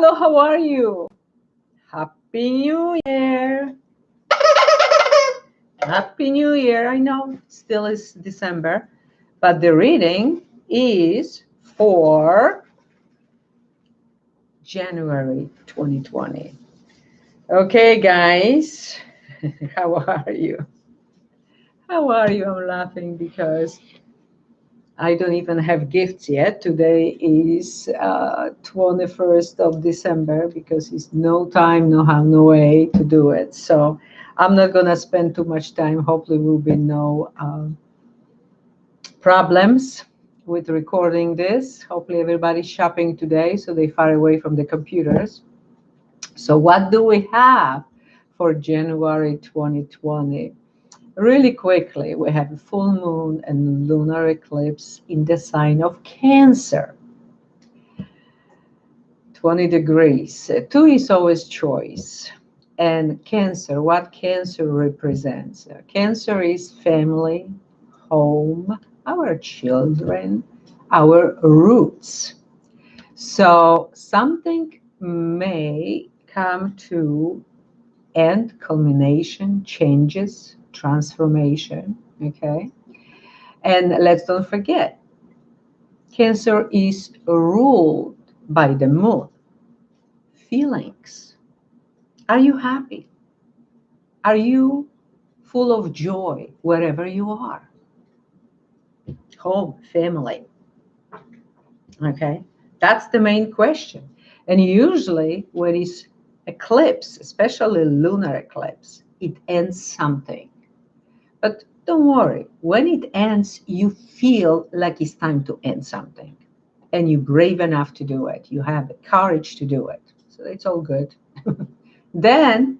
Hello, how are you? Happy New Year. Happy New Year. I know still is December, but the reading is for January 2020. Okay, guys, how are you? How are you? I'm laughing because I don't even have gifts yet. Today is 21st of December because it's no time, no how, no way to do it. So I'm not going to spend too much time. Hopefully will be no problems with recording this. Hopefully everybody's shopping today, so they're far away from the computers. So what do we have for January 2020? Really quickly, we have a full moon and lunar eclipse in the sign of Cancer. 20 degrees. 2 is always choice. And Cancer, what Cancer represents? Cancer is family, home, our children, our roots. So something may come to end, culmination, changes, transformation, okay? And let's don't forget, Cancer is ruled by the moon. Feelings. Are you happy? Are you full of joy wherever you are? Home, family, okay? That's the main question. And usually when it's eclipse, especially lunar eclipse, it ends something. But don't worry, when it ends, you feel like it's time to end something. And you're brave enough to do it. You have the courage to do it. So it's all good. Then,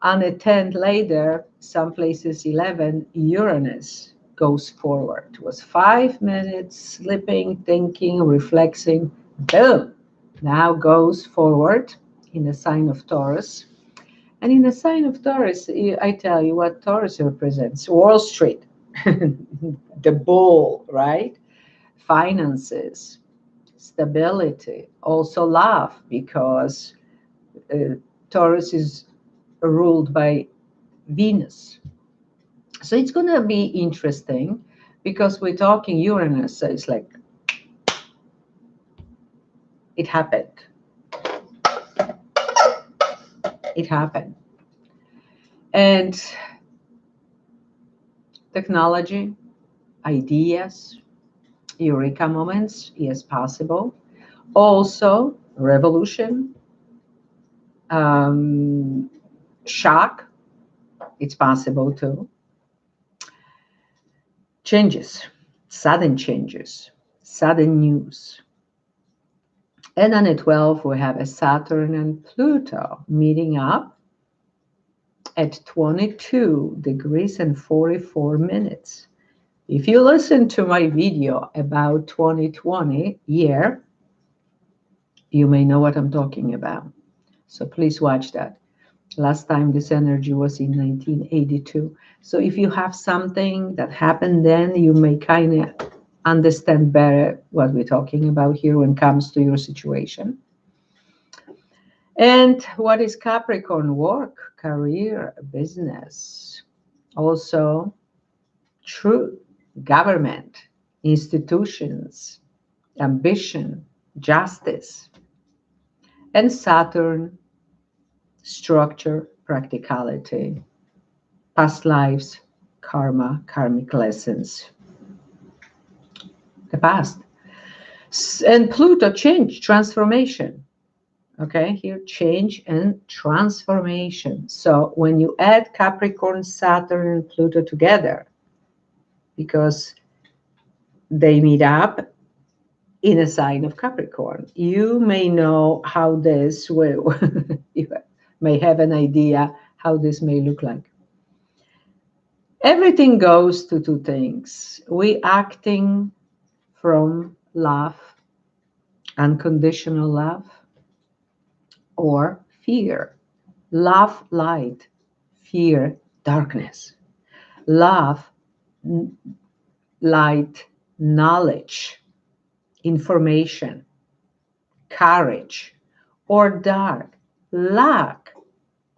on a 10th later, some places 11, Uranus goes forward. It was 5 minutes, sleeping, thinking, reflecting. Boom! Now goes forward in the sign of Taurus. And in the sign of Taurus, I tell you what Taurus represents. Wall Street, the bull, right? Finances, stability, also love, because Taurus is ruled by Venus. So it's going to be interesting because we're talking Uranus, so it's like, it happened. It happened. And technology, ideas, eureka moments, yes, possible. Also, revolution, shock, it's possible too. Changes, sudden news. And on the 12th, we have a Saturn and Pluto meeting up at 22 degrees and 44 minutes. If you listen to my video about 2020 year, you may know what I'm talking about. So please watch that. Last time this energy was in 1982. So if you have something that happened then, you may kind of understand better what we're talking about here when it comes to your situation. And what is Capricorn? Work, career, business. Also, truth, government, institutions, ambition, justice. And Saturn, structure, practicality, past lives, karma, karmic lessons, the past. And Pluto, change, transformation. Okay, here, change and transformation. So when you add Capricorn, Saturn, and Pluto together, because they meet up in a sign of Capricorn, you may know how this will, you may have an idea how this may look like. Everything goes to two things. We acting from love, unconditional love, or fear. Love, light, fear, darkness. Love, light, knowledge, information, courage, or dark, lack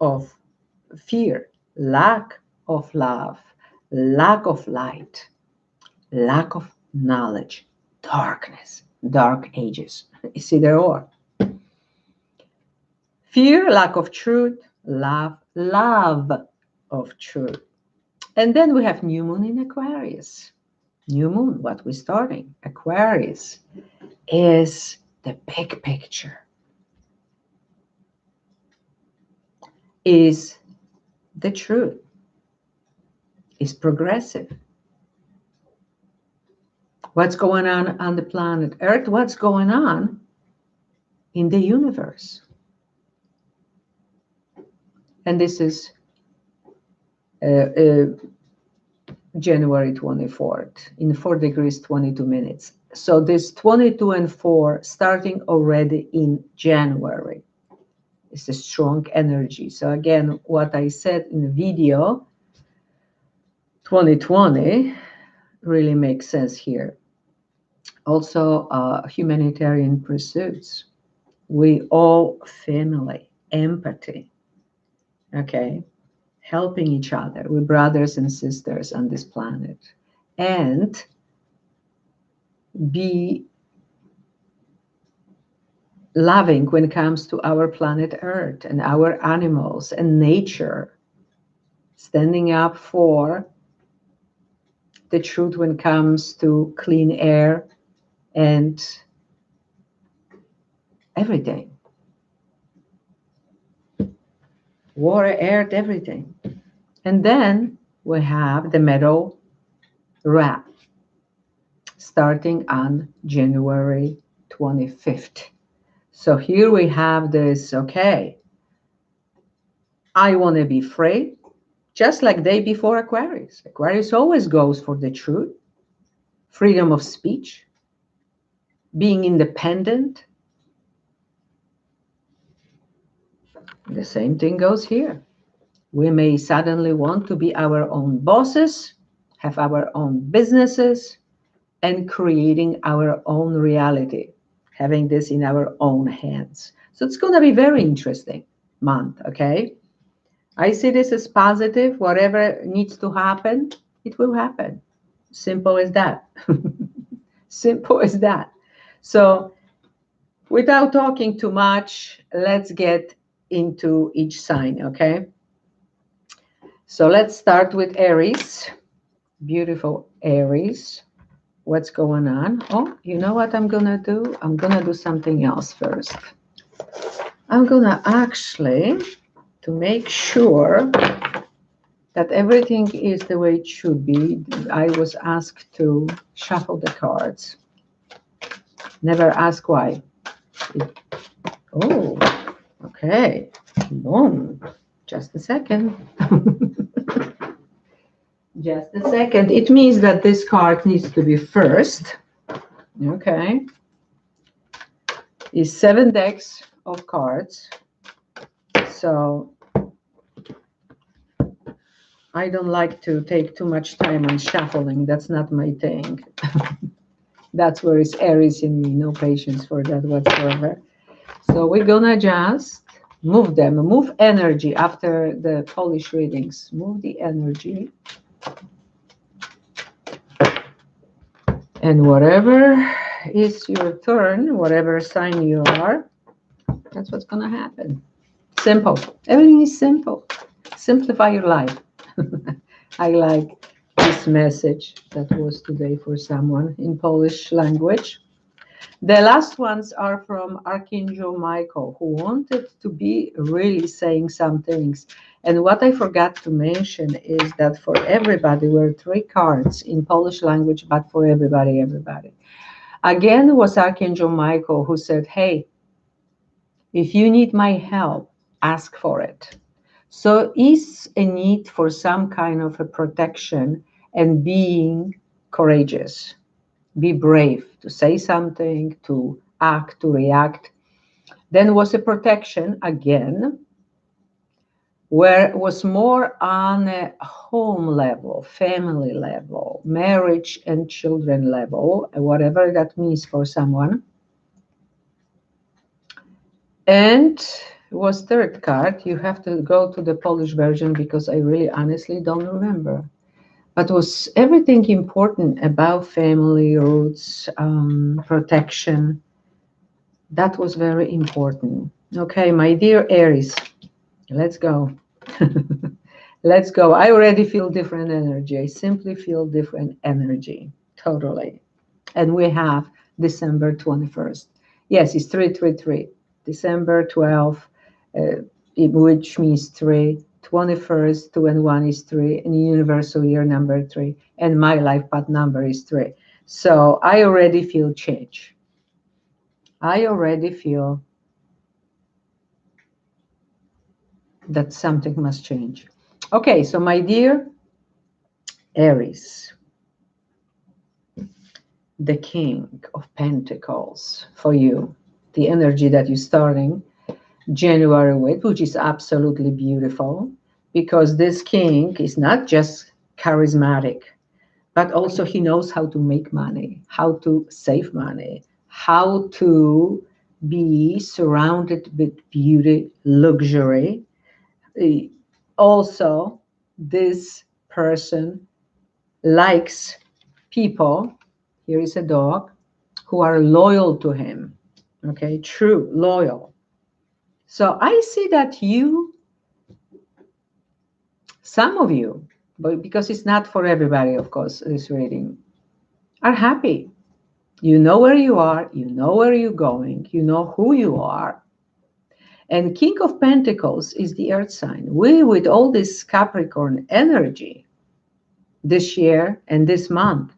of fear, lack of love, lack of light, lack of knowledge, darkness, dark ages. It's either or. Fear, lack of truth, love of truth. And then we have new moon in Aquarius. New moon, what we're starting. Aquarius is the big picture, is the truth, is progressive. What's going on the planet Earth? What's going on in the universe? And this is January 24th in 4 degrees 22 minutes. So this 22 and 4 starting already in January. It's a strong energy. So again, what I said in the video, 2020 really makes sense here. Also, humanitarian pursuits. We all family, empathy, okay? Helping each other. We're brothers and sisters on this planet. And be loving when it comes to our planet Earth and our animals and nature. Standing up for the truth when it comes to clean air and everything. Water, air, everything. And then we have the metal wrap starting on January 25th. So here we have this, okay, I want to be free, just like day before Aquarius. Aquarius always goes for the truth, freedom of speech, being independent. The same thing goes here. We may suddenly want to be our own bosses, have our own businesses, and creating our own reality, having this in our own hands. So it's going to be very interesting month, okay? I see this as positive. Whatever needs to happen, it will happen. Simple as that. Simple as that. So without talking too much, let's get into each sign, okay? So let's start with Aries. Beautiful Aries. What's going on? Oh, you know what I'm gonna do? I'm gonna do something else first. I'm gonna actually, to make sure that everything is the way it should be, I was asked to shuffle the cards. Never ask why. Oh, okay. Boom. Just a second. Just a second. It means that this card needs to be first. Okay. It's 7 decks of cards. So I don't like to take too much time on shuffling. That's not my thing. That's where it's Aries in me. No patience for that whatsoever. So we're gonna just move them. Move energy after the Polish readings. Move the energy. And whatever is your turn, whatever sign you are, that's what's going to happen. Simple. Everything is simple. Simplify your life. I like this message that was today for someone in Polish language. The last ones are from Archangel Michael, who wanted to be really saying some things. And what I forgot to mention is that for everybody were 3 cards in Polish language, but for everybody. Again, it was Archangel Michael who said, hey, if you need my help, ask for it. So is a need for some kind of a protection and being courageous. Be brave to say something, to act, to react. Then was a protection again, where it was more on a home level, family level, marriage and children level, whatever that means for someone. And it was third card. You have to go to the Polish version because I really honestly don't remember. But was everything important about family roots, protection? That was very important. Okay, my dear Aries, let's go. Let's go. I already feel different energy. I simply feel different energy. Totally. And we have December 21st. Yes, it's 333. December 12th, which means 3. 21st, 2 and 1 is 3. And universal year number 3. And my life path number is 3. So I already feel change. I already feel that something must change. Okay, so my dear Aries, the King of Pentacles for you, the energy that you're starting January with, which is absolutely beautiful, because this king is not just charismatic, but also he knows how to make money, how to save money, how to be surrounded with beauty, luxury. Also, this person likes people, here is a dog, who are loyal to him. Okay, true, loyal. So I see that you, some of you, but because it's not for everybody, of course, this reading, are happy. You know where you are, you know where you're going, you know who you are. And King of Pentacles is the earth sign. We, with all this Capricorn energy this year and this month,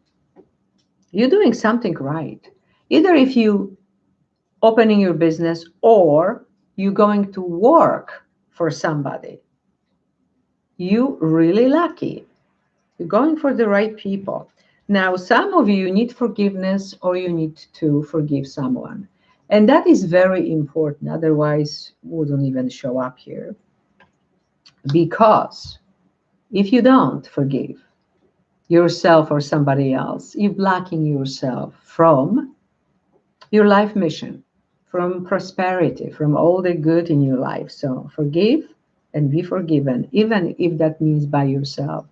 you're doing something right. Either if you opening your business or you're going to work for somebody, you really lucky. You're going for the right people. Now, some of you need forgiveness or you need to forgive someone. And that is very important. Otherwise, wouldn't even show up here. Because if you don't forgive yourself or somebody else, you're blocking yourself from your life mission, from prosperity, from all the good in your life. So forgive and be forgiven, even if that means by yourself.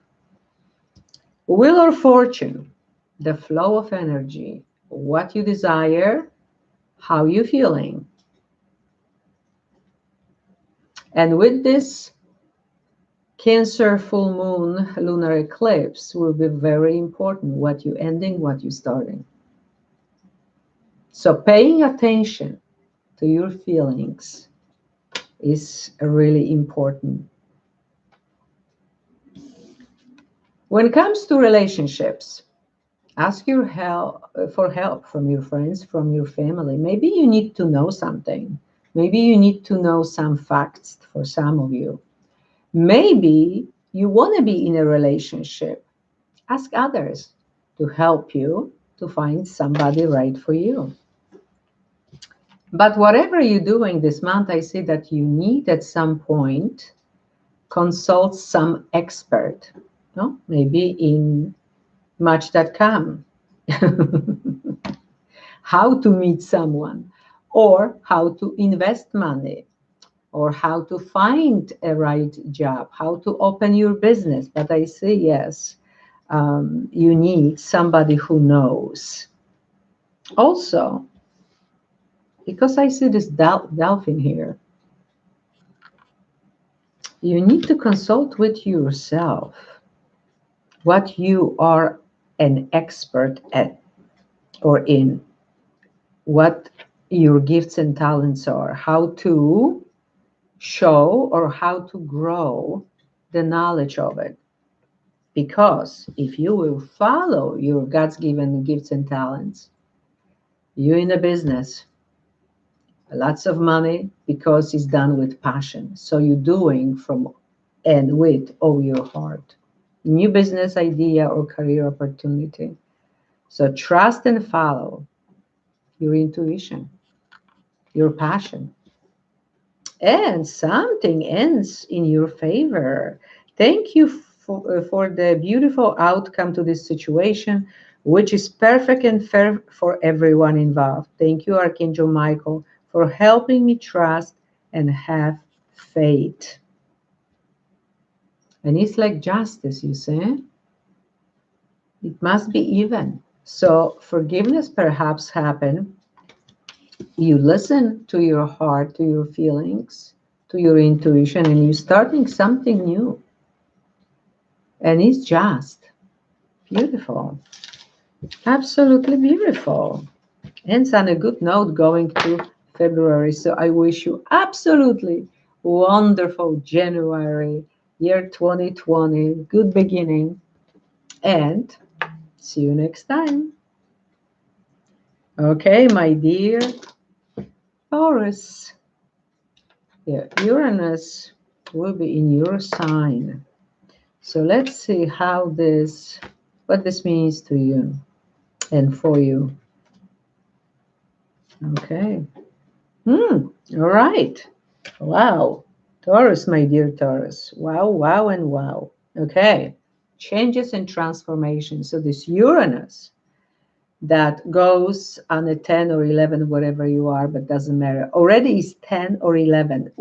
Will or fortune, the flow of energy, what you desire, how you feeling. And with this Cancer full moon lunar eclipse will be very important, what you ending, what you starting. So paying attention to your feelings is really important. When it comes to relationships, ask your help for help from your friends, from your family. Maybe you need to know something. Maybe you need to know some facts for some of you. Maybe you want to be in a relationship. Ask others to help you to find somebody right for you. But whatever you're doing this month, I see that you need at some point consult some expert, no? Maybe in Match.com, how to meet someone, or how to invest money, or how to find a right job, how to open your business. But I say yes, you need somebody who knows. Also, because I see this dolphin here, you need to consult with yourself what you are an expert at or in, what your gifts and talents are, how to show or how to grow the knowledge of it. Because if you will follow your God's given gifts and talents, you're in a business, lots of money, because it's done with passion. So you're doing from and with all your heart. New business idea or career opportunity. So trust and follow your intuition, your passion. And something ends in your favor. Thank you for the beautiful outcome to this situation, which is perfect and fair for everyone involved. Thank you, Archangel Michael, for helping me trust and have faith. And it's like justice, you see? It must be even. So forgiveness perhaps happen. You listen to your heart, to your feelings, to your intuition, and you're starting something new. And it's just beautiful. Absolutely beautiful. Ends on a good note going to February. So I wish you absolutely wonderful January, year 2020. Good beginning. And see you next time. Okay, my dear Taurus. Yeah, Uranus will be in your sign. So let's see what this means to you and for you. Okay. All right. Wow. Taurus, my dear Taurus. Wow, wow, and wow. Okay. Changes and transformation. So this Uranus that goes on a 10 or 11, whatever you are, but doesn't matter. Already is 10 or 11.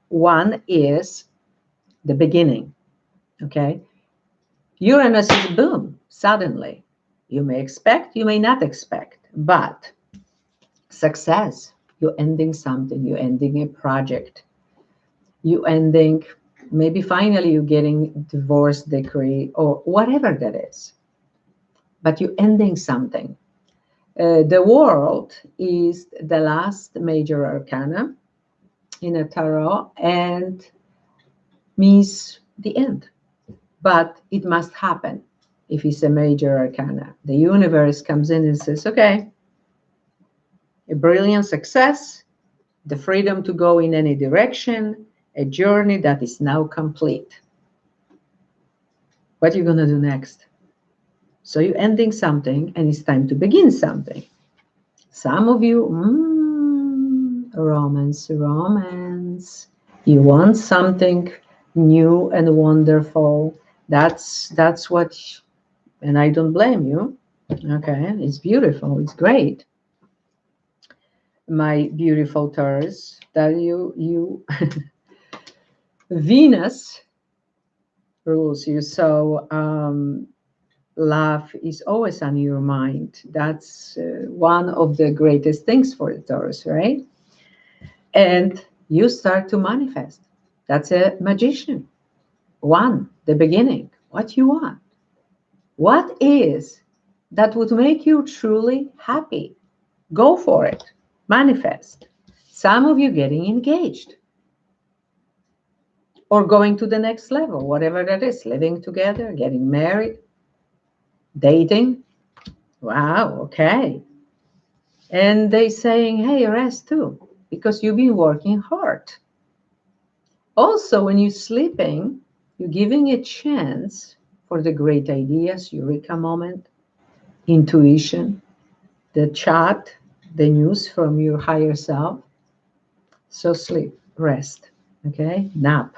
One is the beginning. Okay. Uranus is boom, suddenly. You may expect, you may not expect, but success. You're ending something, you're ending a project. You ending, maybe finally you're getting divorce decree or whatever that is. But you're ending something. The world is the last major arcana in a tarot and means the end. But it must happen if it's a major arcana. The universe comes in and says, okay, a brilliant success, the freedom to go in any direction, a journey that is now complete. What are you going to do next? So you're ending something and it's time to begin something. Some of you, romance. You want something new and wonderful. That's what, and I don't blame you. Okay, it's beautiful. It's great. My beautiful Taurus, that you Venus rules you. So love is always on your mind. That's one of the greatest things for the Taurus, right? And you start to manifest. That's a magician. One, the beginning. What you want. What is that would make you truly happy? Go for it. Manifest. Some of you getting engaged or going to the next level, whatever that is, living together, getting married, dating. Wow, okay. And they saying, hey, rest too, because you've been working hard. Also, when you're sleeping, you're giving a chance for the great ideas, eureka moment, intuition, the chat, the news from your higher self. So sleep, rest, okay? Nap.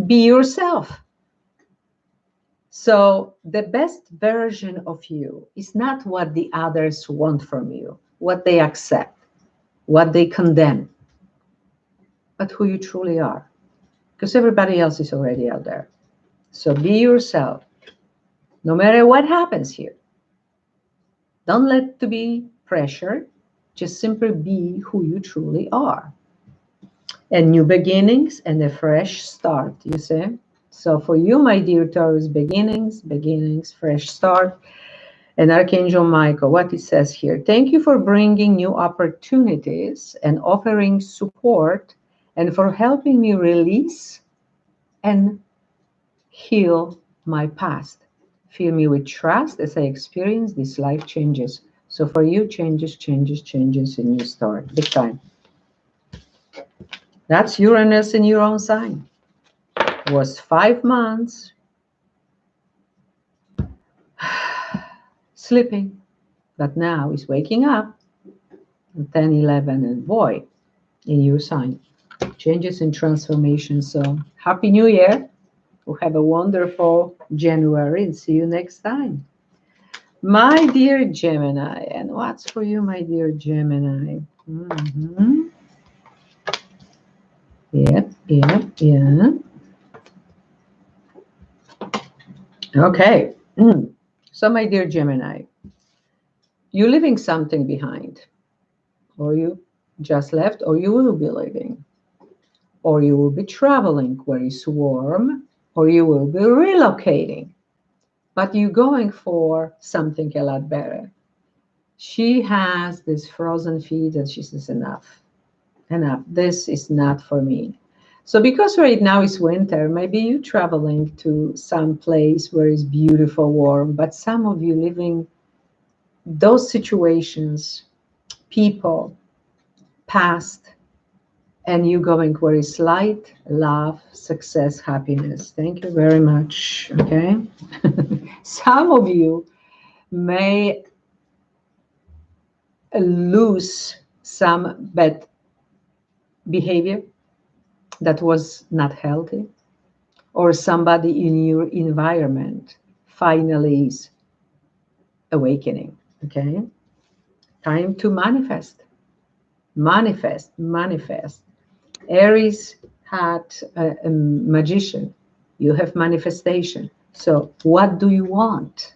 Be yourself. So the best version of you is not what the others want from you, what they accept, what they condemn, but who you truly are. Because everybody else is already out there. So be yourself, no matter what happens here. Don't let to be pressured. Just simply be who you truly are. And new beginnings and a fresh start, you see? So for you, my dear Taurus, beginnings, fresh start. And Archangel Michael, what it says here, thank you for bringing new opportunities and offering support and for helping me release and heal my past. Fill me with trust as I experience these life changes. So for you, changes, and you start. Big time. That's Uranus in your own sign. It was 5 months sleeping, but now he's waking up. 10, 11, and boy, in your sign. Changes and transformation. So Happy New Year. We'll have a wonderful January and see you next time. My dear Gemini, and what's for you, my dear Gemini? Mhm. Yep, yep, yeah. Okay. So, my dear Gemini, you're leaving something behind, or you just left, or you will be leaving, or you will be traveling where it's warm, or you will be relocating, but you're going for something a lot better. She has this frozen feet and she says, enough, enough. This is not for me. So because right now it's winter, maybe you're traveling to some place where it's beautiful, warm, but some of you living those situations, people, past, and you going where it's light, love, success, happiness. Thank you very much. Okay. Some of you may lose some bad behavior that was not healthy, or somebody in your environment finally is awakening. Okay. Time to manifest, manifest, manifest. Aries had a magician. You have manifestation. So what do you want?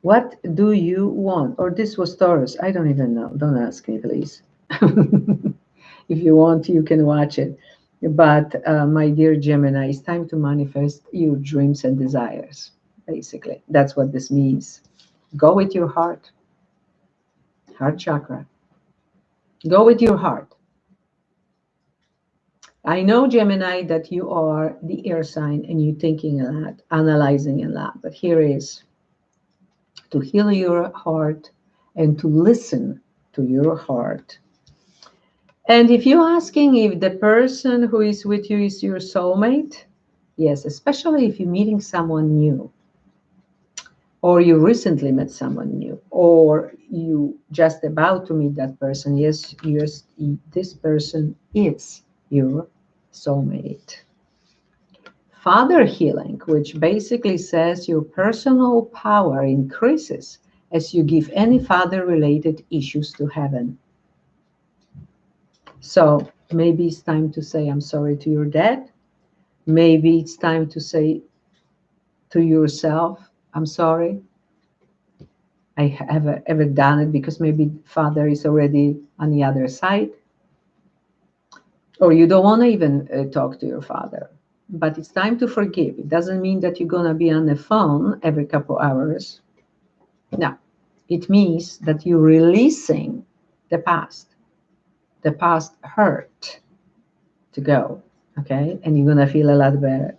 What do you want? Or this was Taurus. I don't even know. Don't ask me, please. If you want, you can watch it. But my dear Gemini, it's time to manifest your dreams and desires. Basically, that's what this means. Go with your heart chakra. Go with your heart. I know, Gemini, that you are the air sign and you're thinking a lot, analyzing a lot. But here is to heal your heart and to listen to your heart. And if you're asking if the person who is with you is your soulmate, yes, especially if you're meeting someone new, or you recently met someone new, or you just about to meet that person, yes, this person is your soulmate. Father healing, which basically says your personal power increases as you give any father related issues to heaven. So maybe it's time to say, I'm sorry to your dad. Maybe it's time to say to yourself, I'm sorry. I have ever done it, because maybe father is already on the other side. Or you don't want to even talk to your father. But it's time to forgive. It doesn't mean that you're going to be on the phone every couple hours. No, it means that you're releasing the past hurt to go, okay? And you're going to feel a lot better.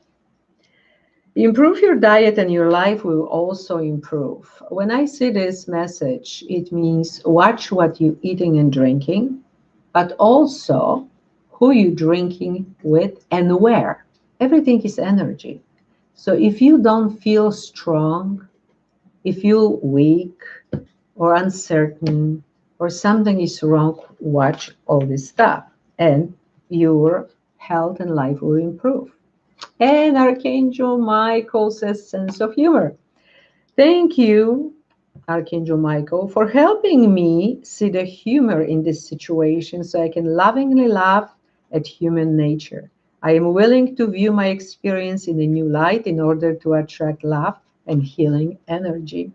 Improve your diet and your life will also improve. When I see this message, it means watch what you're eating and drinking, but also who you're drinking with and where. Everything is energy. So if you don't feel strong, if you're weak or uncertain or something is wrong, watch all this stuff and your health and life will improve. And Archangel Michael says sense of humor. Thank you, Archangel Michael, for helping me see the humor in this situation so I can lovingly laugh at human nature. I am willing to view my experience in a new light in order to attract love and healing energy.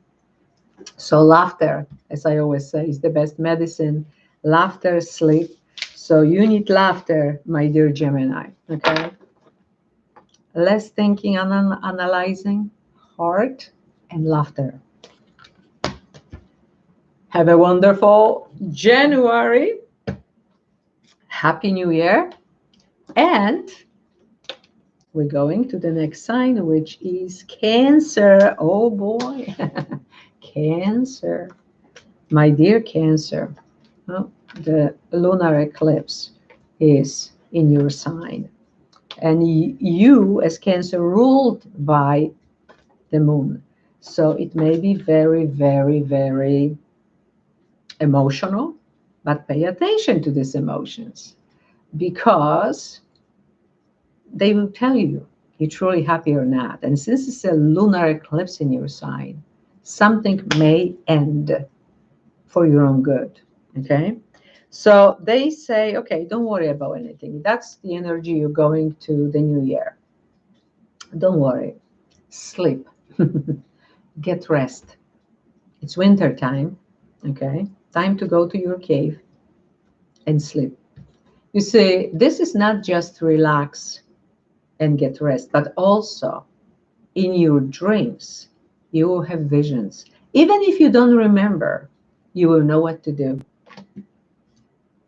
So laughter, as I always say, is the best medicine. Laughter, sleep. So you need laughter, my dear Gemini, okay? Less thinking and analyzing, heart and laughter. Have a wonderful January. Happy New Year. And we're going to the next sign, which is Cancer. Oh boy, Cancer. My dear Cancer, well, the lunar eclipse is in your sign. And you, as Cancer, ruled by the moon. So it may be very, very, very emotional, but pay attention to these emotions, because they will tell you you're truly happy or not. And since it's a lunar eclipse in your sign, something may end for your own good. Okay. So they say, okay, don't worry about anything. That's the energy you're going to the new year. Don't worry. Sleep. Get rest. It's winter time. Okay. Time to go to your cave and sleep. You see, this is not just relax and get rest, but also in your dreams, you will have visions. Even if you don't remember, you will know what to do.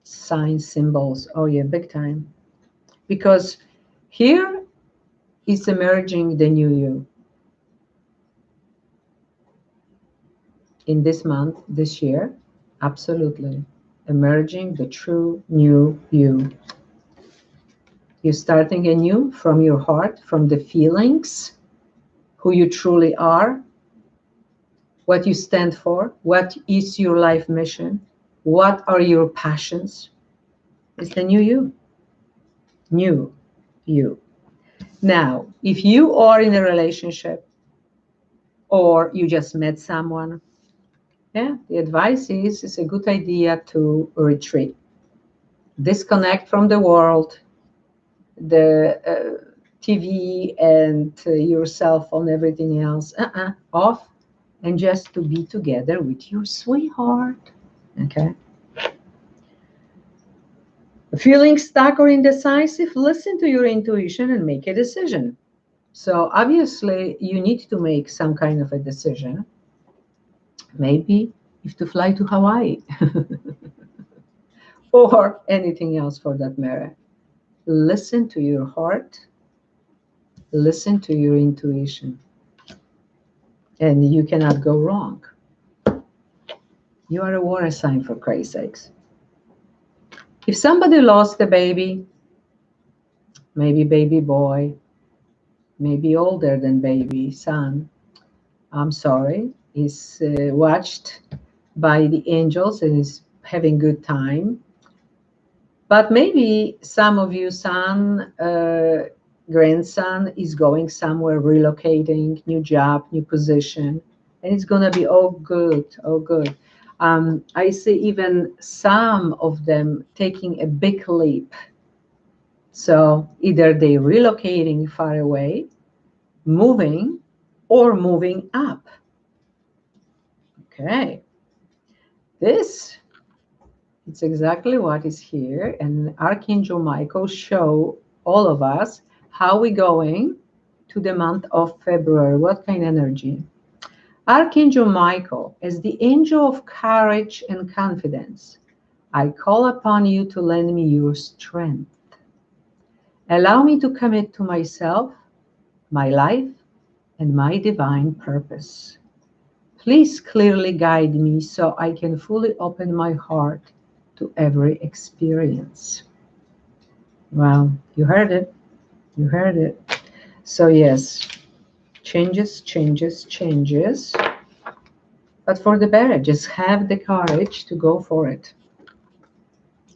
Signs, symbols, oh yeah, big time. Because here is emerging the new you. In this month, this year, absolutely. Emerging the true new you. You're starting anew from your heart, from the feelings, who you truly are, what you stand for, what is your life mission, what are your passions. It's the new you. New you. Now, if you are in a relationship or you just met someone, yeah, the advice is it's a good idea to retreat. Disconnect from the world, the TV and your cell phone, everything else, off, and just to be together with your sweetheart. Okay. Feeling stuck or indecisive, listen to your intuition and make a decision. So obviously you need to make some kind of a decision. Maybe if to fly to Hawaii or anything else for that matter. Listen to your heart, listen to your intuition, and you cannot go wrong. You are a water sign, for Christ's sakes. If somebody lost a baby, maybe baby boy, maybe older than baby son, I'm sorry, is watched by the angels and is having good time. But maybe some of you son, grandson is going somewhere, relocating, new job, new position, and it's going to be all good, all good. I see even some of them taking a big leap. So either they're relocating far away, moving, or moving up. Okay. This, it's exactly what is here. And Archangel Michael show all of us how we going to the month of February. What kind of energy? Archangel Michael, as the angel of courage and confidence, I call upon you to lend me your strength. Allow me to commit to myself, my life, and my divine purpose. Please clearly guide me so I can fully open my heart to every experience. Well, you heard it. You heard it. So yes, changes, changes, changes. But for the better, just have the courage to go for it.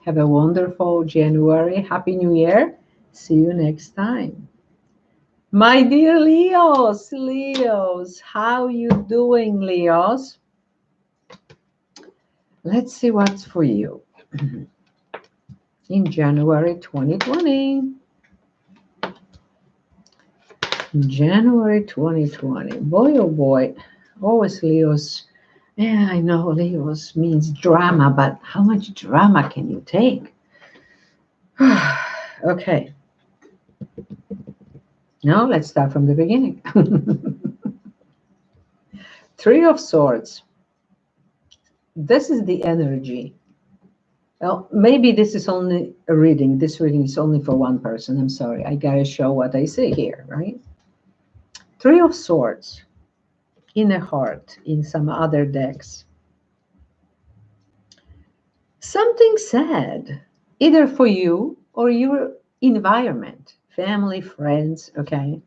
Have a wonderful January. Happy New Year. See you next time. My dear Leos, how you doing, Leos? Let's see what's for you in January 2020. January 2020. Boy, oh boy. Always Leos. Yeah, I know Leos means drama, but how much drama can you take? Okay. Now let's start from the beginning. Three of Swords. This is the energy. Well, maybe this is only a reading. This reading is only for one person. I'm sorry. I gotta show what I see here, right? Three of Swords in a heart in some other decks. Something sad, either for you or your environment, family, friends, okay?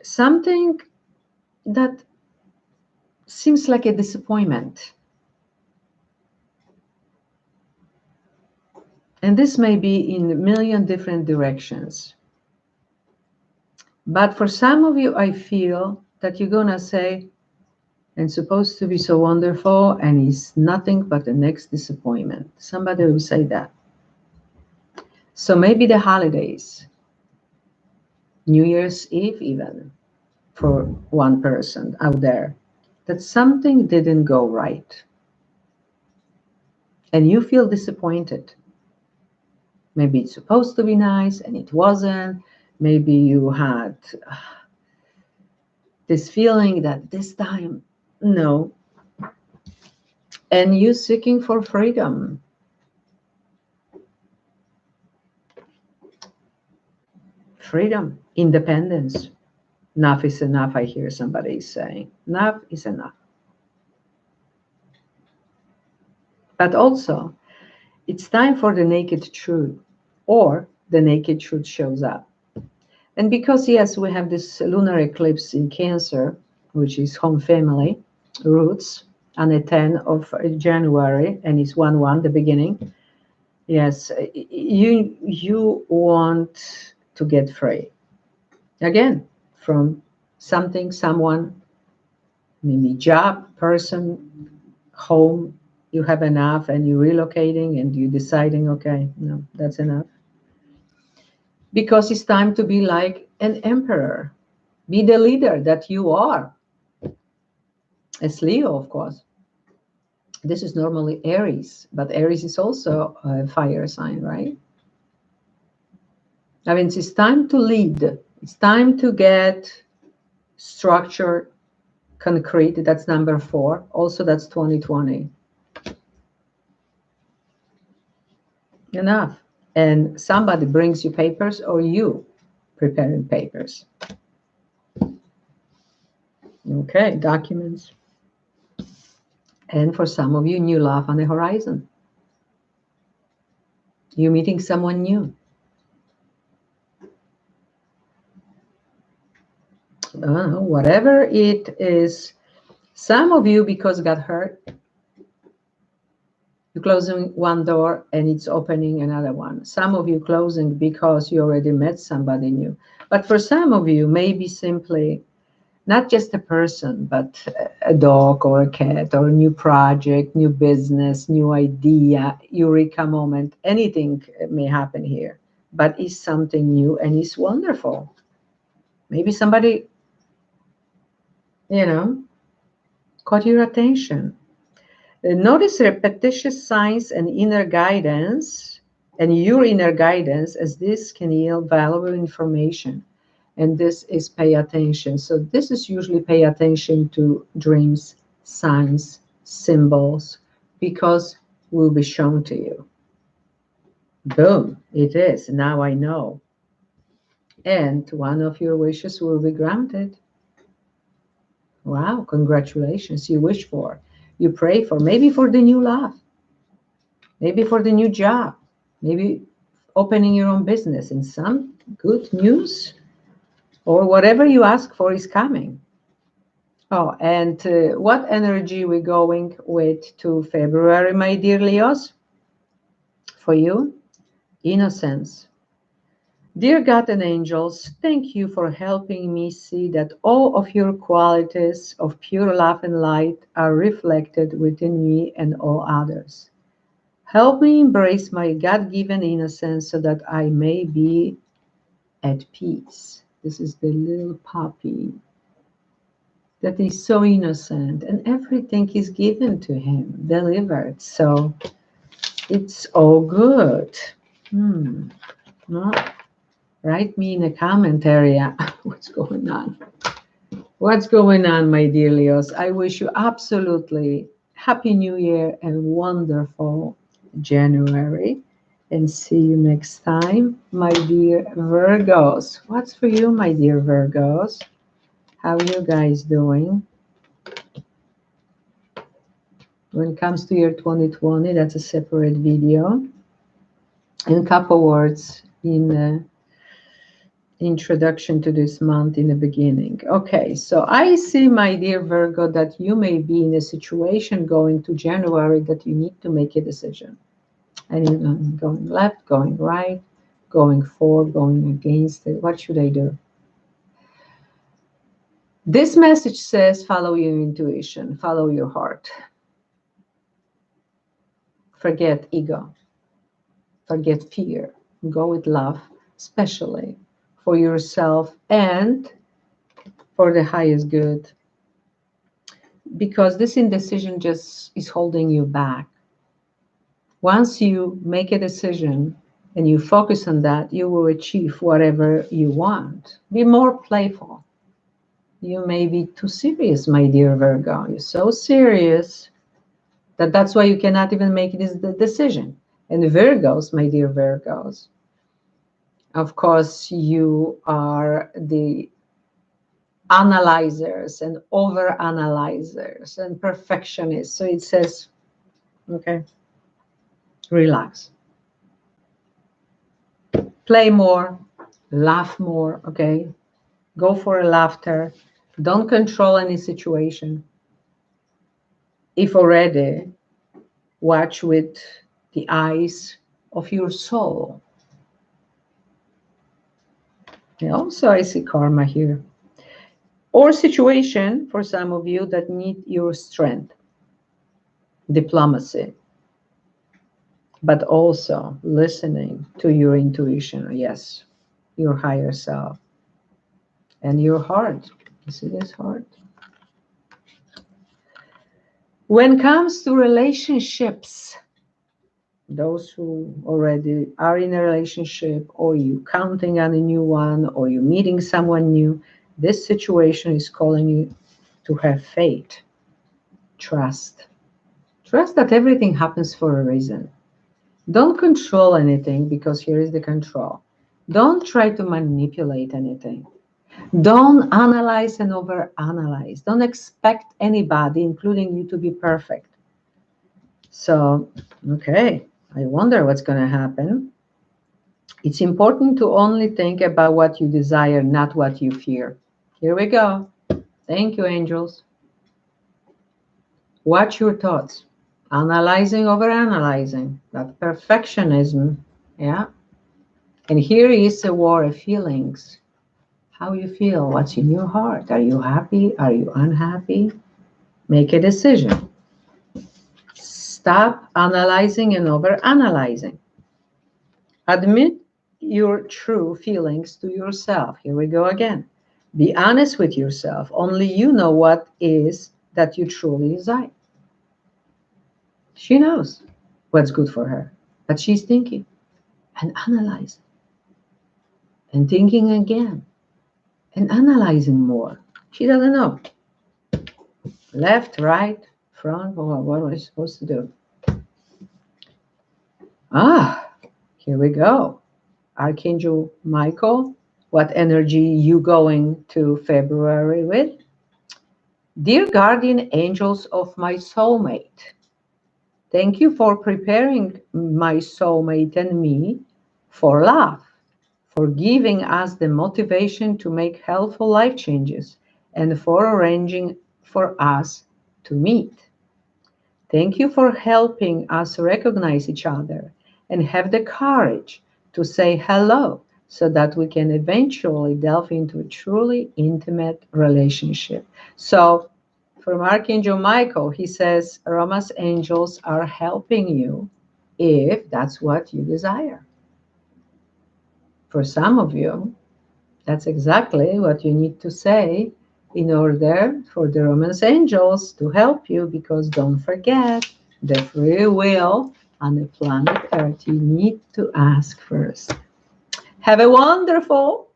Something that seems like a disappointment. And this may be in a million different directions. But for some of you, I feel that you're going to say, and supposed to be so wonderful, and he's nothing but the next disappointment. Somebody will say that. So maybe the holidays, New Year's Eve even, for one person out there, that something didn't go right. And you feel disappointed. Maybe it's supposed to be nice and it wasn't. Maybe you had this feeling that this time, no. And you seeking for freedom. Freedom, independence. Enough is enough, I hear somebody saying. Enough is enough. But also, it's time for the naked truth, or the naked truth shows up. And because, yes, we have this lunar eclipse in Cancer, which is home family, roots, on the 10th of January, and it's 1-1, the beginning. Yes, you want to get free. Again, from something, someone, maybe job, person, home, you have enough and you're relocating and you're deciding, okay, no, that's enough. Because it's time to be like an emperor. Be the leader that you are. As Leo, of course. This is normally Aries, but Aries is also a fire sign, right? I mean, it's time to lead. It's time to get structured, concrete. That's number 4. Also, that's 2020. Enough. And somebody brings you papers, or you preparing papers. Okay, documents. And for some of you, new love on the horizon. You're meeting someone new. Whatever it is. Some of you, because got hurt, you're closing one door and it's opening another one. Some of you closing because you already met somebody new. But for some of you, maybe simply not just a person, but a dog or a cat or a new project, new business, new idea, eureka moment. Anything may happen here, but it's something new and it's wonderful. Maybe somebody, caught your attention. Notice repetitious signs and inner guidance, and your inner guidance, as this can yield valuable information. And this is pay attention. So this is usually pay attention to dreams, signs, symbols, because will be shown to you. Boom, it is. Now I know. And one of your wishes will be granted. Wow, congratulations. You wish for, you pray for, maybe for the new love, maybe for the new job, maybe opening your own business, and some good news or whatever you ask for is coming. Oh, and what energy we going with to February, my dear Leos? For you, innocence. Dear God and angels, thank you for helping me see that all of your qualities of pure love and light are reflected within me and all others. Help me embrace my God-given innocence so that I may be at peace. This is the little puppy that is so innocent, and everything is given to him, delivered. So it's all good. No. Write me in the comment area what's going on. What's going on, my dear Leos? I wish you absolutely Happy New Year and wonderful January. And see you next time, my dear Virgos. What's for you, my dear Virgos? How are you guys doing? When it comes to year 2020, that's a separate video. And a couple words in the introduction to this month in the beginning. Okay, so I see, my dear Virgo, that you may be in a situation going to January that you need to make a decision. And you're going left, going right, going forward, going against it. What should I do? This message says, follow your intuition, follow your heart. Forget ego, forget fear. Go with love, especially for yourself and for the highest good. Because this indecision just is holding you back. Once you make a decision and you focus on that, you will achieve whatever you want. Be more playful. You may be too serious, my dear Virgo. You're so serious that's why you cannot even make this decision. And Virgos, my dear Virgos, of course, you are the analyzers and over-analyzers and perfectionists. So it says, okay, relax. Play more, laugh more, okay? Go for a laughter. Don't control any situation. If already, watch with the eyes of your soul. And also, I see karma here. Or situation for some of you that need your strength, diplomacy, but also listening to your intuition. Yes, your higher self and your heart. You see this heart? When it comes to relationships, those who already are in a relationship, or you counting on a new one, or you meeting someone new, this situation is calling you to have faith, trust. Trust that everything happens for a reason. Don't control anything, because here is the control. Don't try to manipulate anything. Don't analyze and overanalyze. Don't expect anybody, including you, to be perfect. So, okay, I wonder what's going to happen. It's important to only think about what you desire, not what you fear. Here we go. Thank you, angels. Watch your thoughts. Analyzing, overanalyzing. That perfectionism. Yeah. And here is a war of feelings. How you feel? What's in your heart? Are you happy? Are you unhappy? Make a decision. Stop analyzing and overanalyzing. Admit your true feelings to yourself. Here we go again. Be honest with yourself. Only you know what is that you truly desire. She knows what's good for her, but she's thinking and analyzing and thinking again and analyzing more. She doesn't know. Left, right, front, what am I supposed to do? Here we go. Archangel Michael, what energy you going to February with? Dear guardian angels of my soulmate, thank you for preparing my soulmate and me for love, for giving us the motivation to make helpful life changes, and for arranging for us to meet. Thank you for helping us recognize each other and have the courage to say hello so that we can eventually delve into a truly intimate relationship. So from Archangel Michael, he says, Romance angels are helping you if that's what you desire. For some of you, that's exactly what you need to say in order for the Romance angels to help you, because don't forget the free will on the planet Earth. You need to ask first. Have a wonderful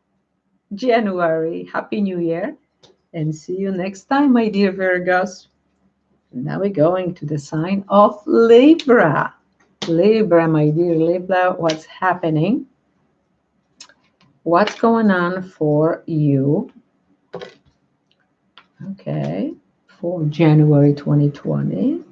January. Happy New Year. And see you next time, my dear Virgos. Now we're going to the sign of Libra. Libra, my dear Libra, what's happening? What's going on for you? Okay, for January 2020.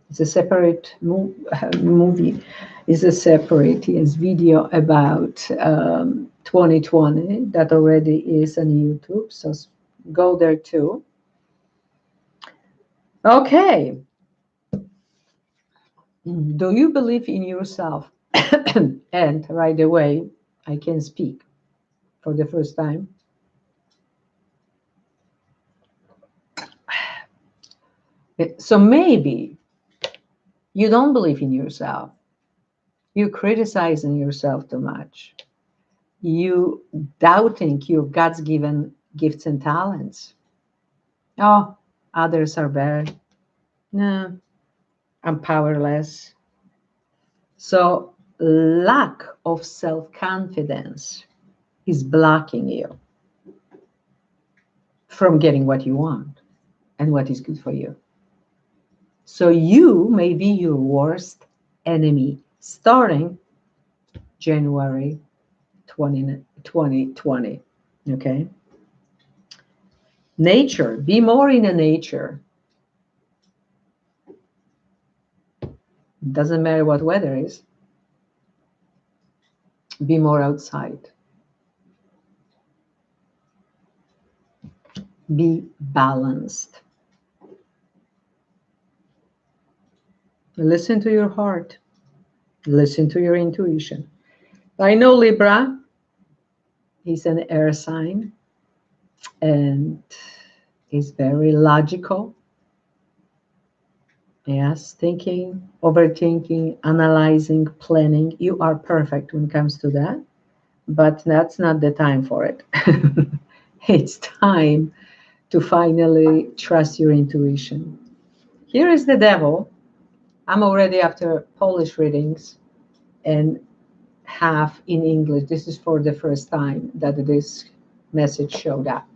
It's a separate movie. It's a separate video about 2020 that already is on YouTube. So go there too. Okay. Do you believe in yourself? And right away, I can speak for the first time. So maybe you don't believe in yourself. You're criticizing yourself too much. You doubting your God's given gifts and talents. Oh, others are better. No, I'm powerless. So lack of self-confidence is blocking you from getting what you want and what is good for you. So you may be your worst enemy starting January 2020. Okay. Nature, be more in a nature. Doesn't matter what weather is. Be more outside. Be balanced. Listen to your heart. Listen to your intuition. I know Libra, he's an air sign and he's very logical. Yes, thinking, overthinking, analyzing, planning. You are perfect when it comes to that, but that's not the time for it. It's time to finally trust your intuition. Here is the devil. I'm already after Polish readings and half in English. This is for the first time that this message showed up.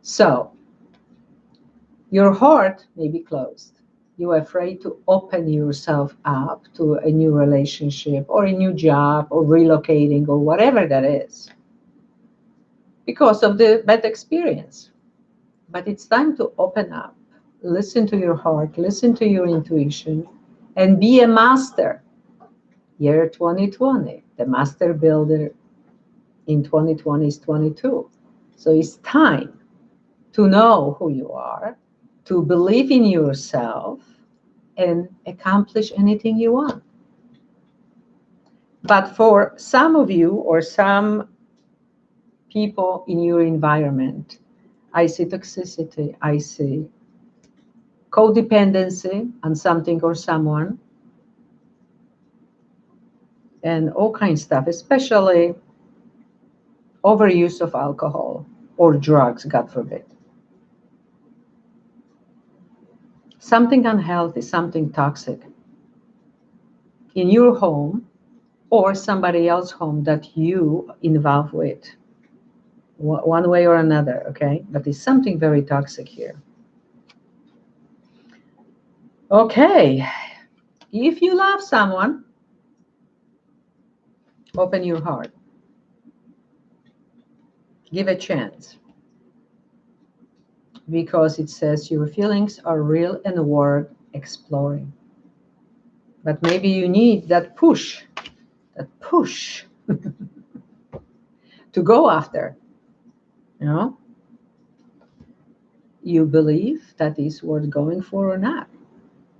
So, your heart may be closed. You're afraid to open yourself up to a new relationship or a new job or relocating or whatever that is because of the bad experience. But it's time to open up, listen to your heart, listen to your intuition, and be a master. Year 2020, the master builder in 2020 is 22. So it's time to know who you are, to believe in yourself, and accomplish anything you want. But for some of you or some people in your environment, I see toxicity, I see codependency on something or someone, and all kinds of stuff, especially overuse of alcohol or drugs, God forbid. Something unhealthy, something toxic in your home or somebody else's home that you involve with, one way or another, okay? But there's something very toxic here. Okay, if you love someone, open your heart. Give a chance. Because it says your feelings are real and worth exploring. But maybe you need that push to go after. You know? You believe that is worth going for or not.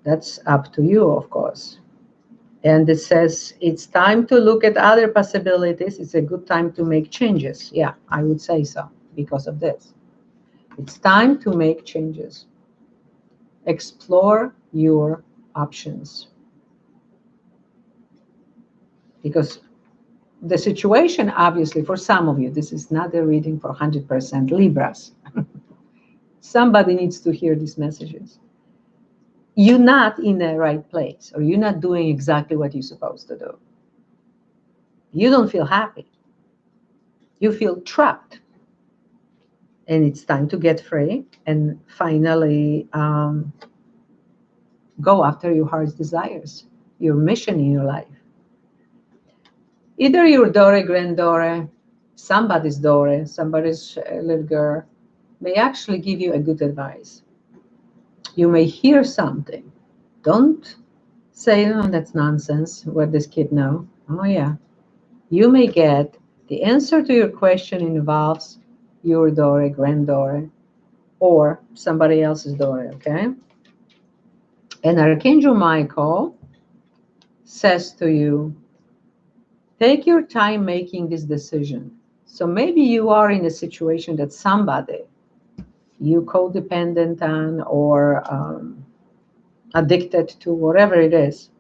That's up to you, of course. And it says it's time to look at other possibilities. It's a good time to make changes. Yeah, I would say so because of this. It's time to make changes. Explore your options. Because the situation, obviously, for some of you, this is not a reading for 100% Libras. Somebody needs to hear these messages. You're not in the right place, or you're not doing exactly what you're supposed to do. You don't feel happy. You feel trapped. And it's time to get free and finally go after your heart's desires, your mission in your life. Either your daughter, granddaughter, somebody's daughter, somebody's little girl may actually give you a good advice. You may hear something. Don't say, oh, that's nonsense. What does kid know? Oh, yeah. You may get the answer to your question involves your daughter, granddaughter, or somebody else's daughter, okay? And Archangel Michael says to you, take your time making this decision. So maybe you are in a situation that somebody you codependent on or addicted to, whatever it is,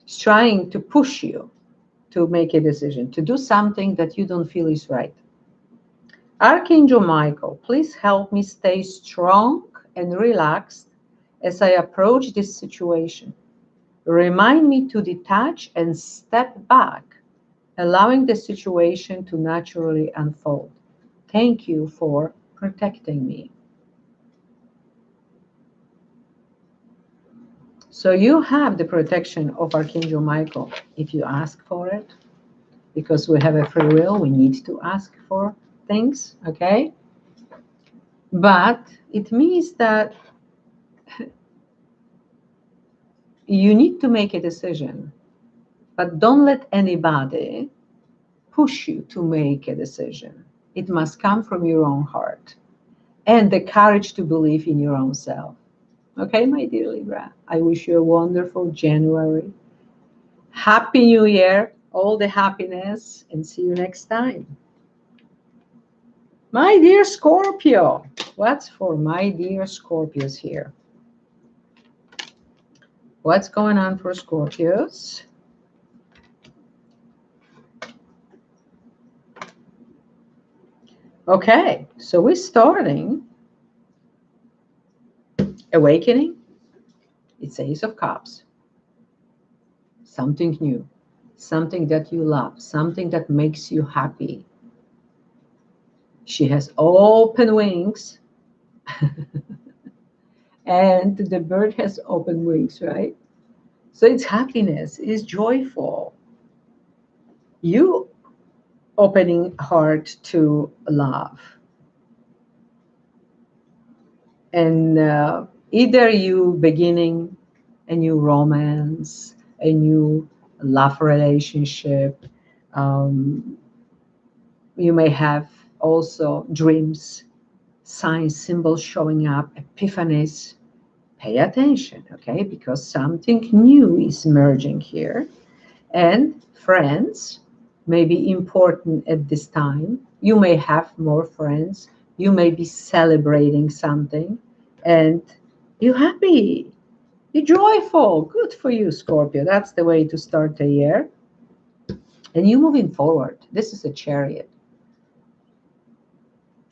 it's trying to push you to make a decision, to do something that you don't feel is right. Archangel Michael, please help me stay strong and relaxed as I approach this situation. Remind me to detach and step back, allowing the situation to naturally unfold. Thank you for protecting me. So you have the protection of Archangel Michael if you ask for it, because we have a free will, we need to ask for things, okay? But it means that you need to make a decision, but don't let anybody push you to make a decision. It must come from your own heart and the courage to believe in your own self. Okay, my dear Libra, I wish you a wonderful January. Happy New Year, all the happiness, and see you next time. My dear Scorpio, what's for my dear Scorpios here? What's going on for Scorpios? Okay, so we're starting awakening. It's Ace of Cups. Something new, something that you love, something that makes you happy. She has open wings. And the bird has open wings, right? So it's happiness, it's joyful. You opening heart to love. And either you beginning a new romance, a new love relationship. You may have also dreams, signs, symbols showing up, epiphanies. Pay attention, okay? Because something new is emerging here. And friends may be important at this time. You may have more friends. You may be celebrating something. And you're happy. You're joyful. Good for you, Scorpio. That's the way to start the year. And you're moving forward. This is a Chariot.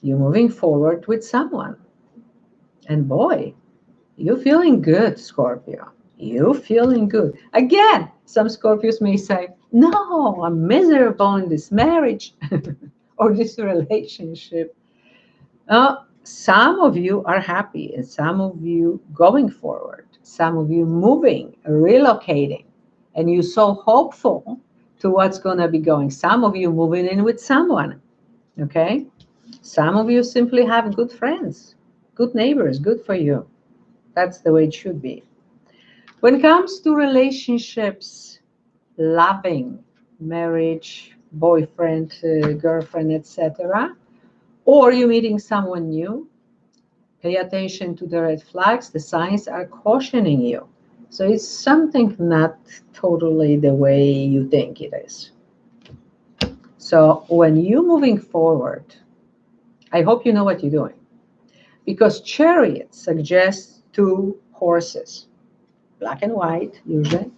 You're moving forward with someone. And boy, you're feeling good, Scorpio. You're feeling good. Again, some Scorpios may say, no, I'm miserable in this marriage or this relationship. Some of you are happy and some of you going forward. Some of you moving, relocating, and you're so hopeful to what's going to be going. Some of you moving in with someone, okay? Some of you simply have good friends, good neighbors, good for you. That's the way it should be. When it comes to relationships, loving, marriage, boyfriend, girlfriend, etc., or you're meeting someone new, pay attention to the red flags. The signs are cautioning you. So it's something not totally the way you think it is. So when you're moving forward, I hope you know what you're doing. Because Chariot suggests two horses, black and white, usually,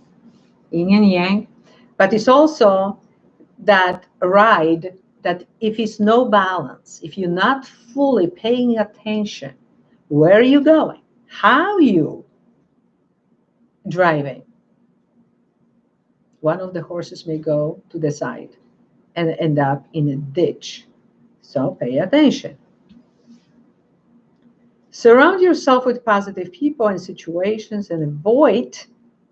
yin and yang. But it's also that ride that if it's no balance, if you're not fully paying attention, where are you going? How are you driving? One of the horses may go to the side and end up in a ditch. So pay attention. Surround yourself with positive people and situations and avoid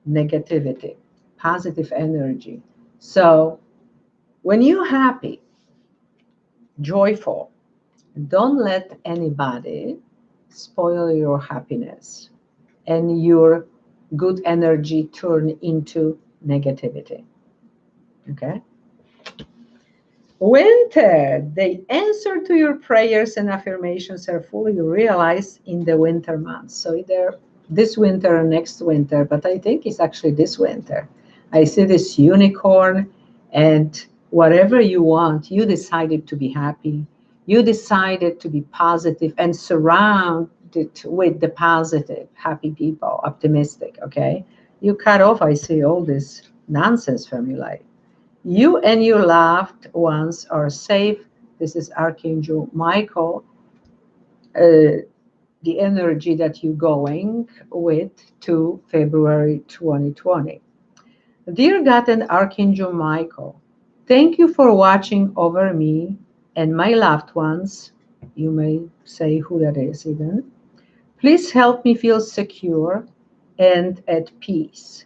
negativity, positive energy. So when you're happy, joyful, don't let anybody spoil your happiness and your good energy turn into negativity. Okay? Winter, the answer to your prayers and affirmations are fully realized in the winter months. So either this winter or next winter, but I think it's actually this winter. I see this unicorn, and whatever you want, you decided to be happy. You decided to be positive and surround it with the positive, happy people, optimistic, okay? You cut off, I see, all this nonsense from your life. You and your loved ones are safe. This is Archangel Michael, the energy that you're going with to February 2020. Dear God and Archangel Michael, thank you for watching over me and my loved ones. You may say who that is even. Please help me feel secure and at peace,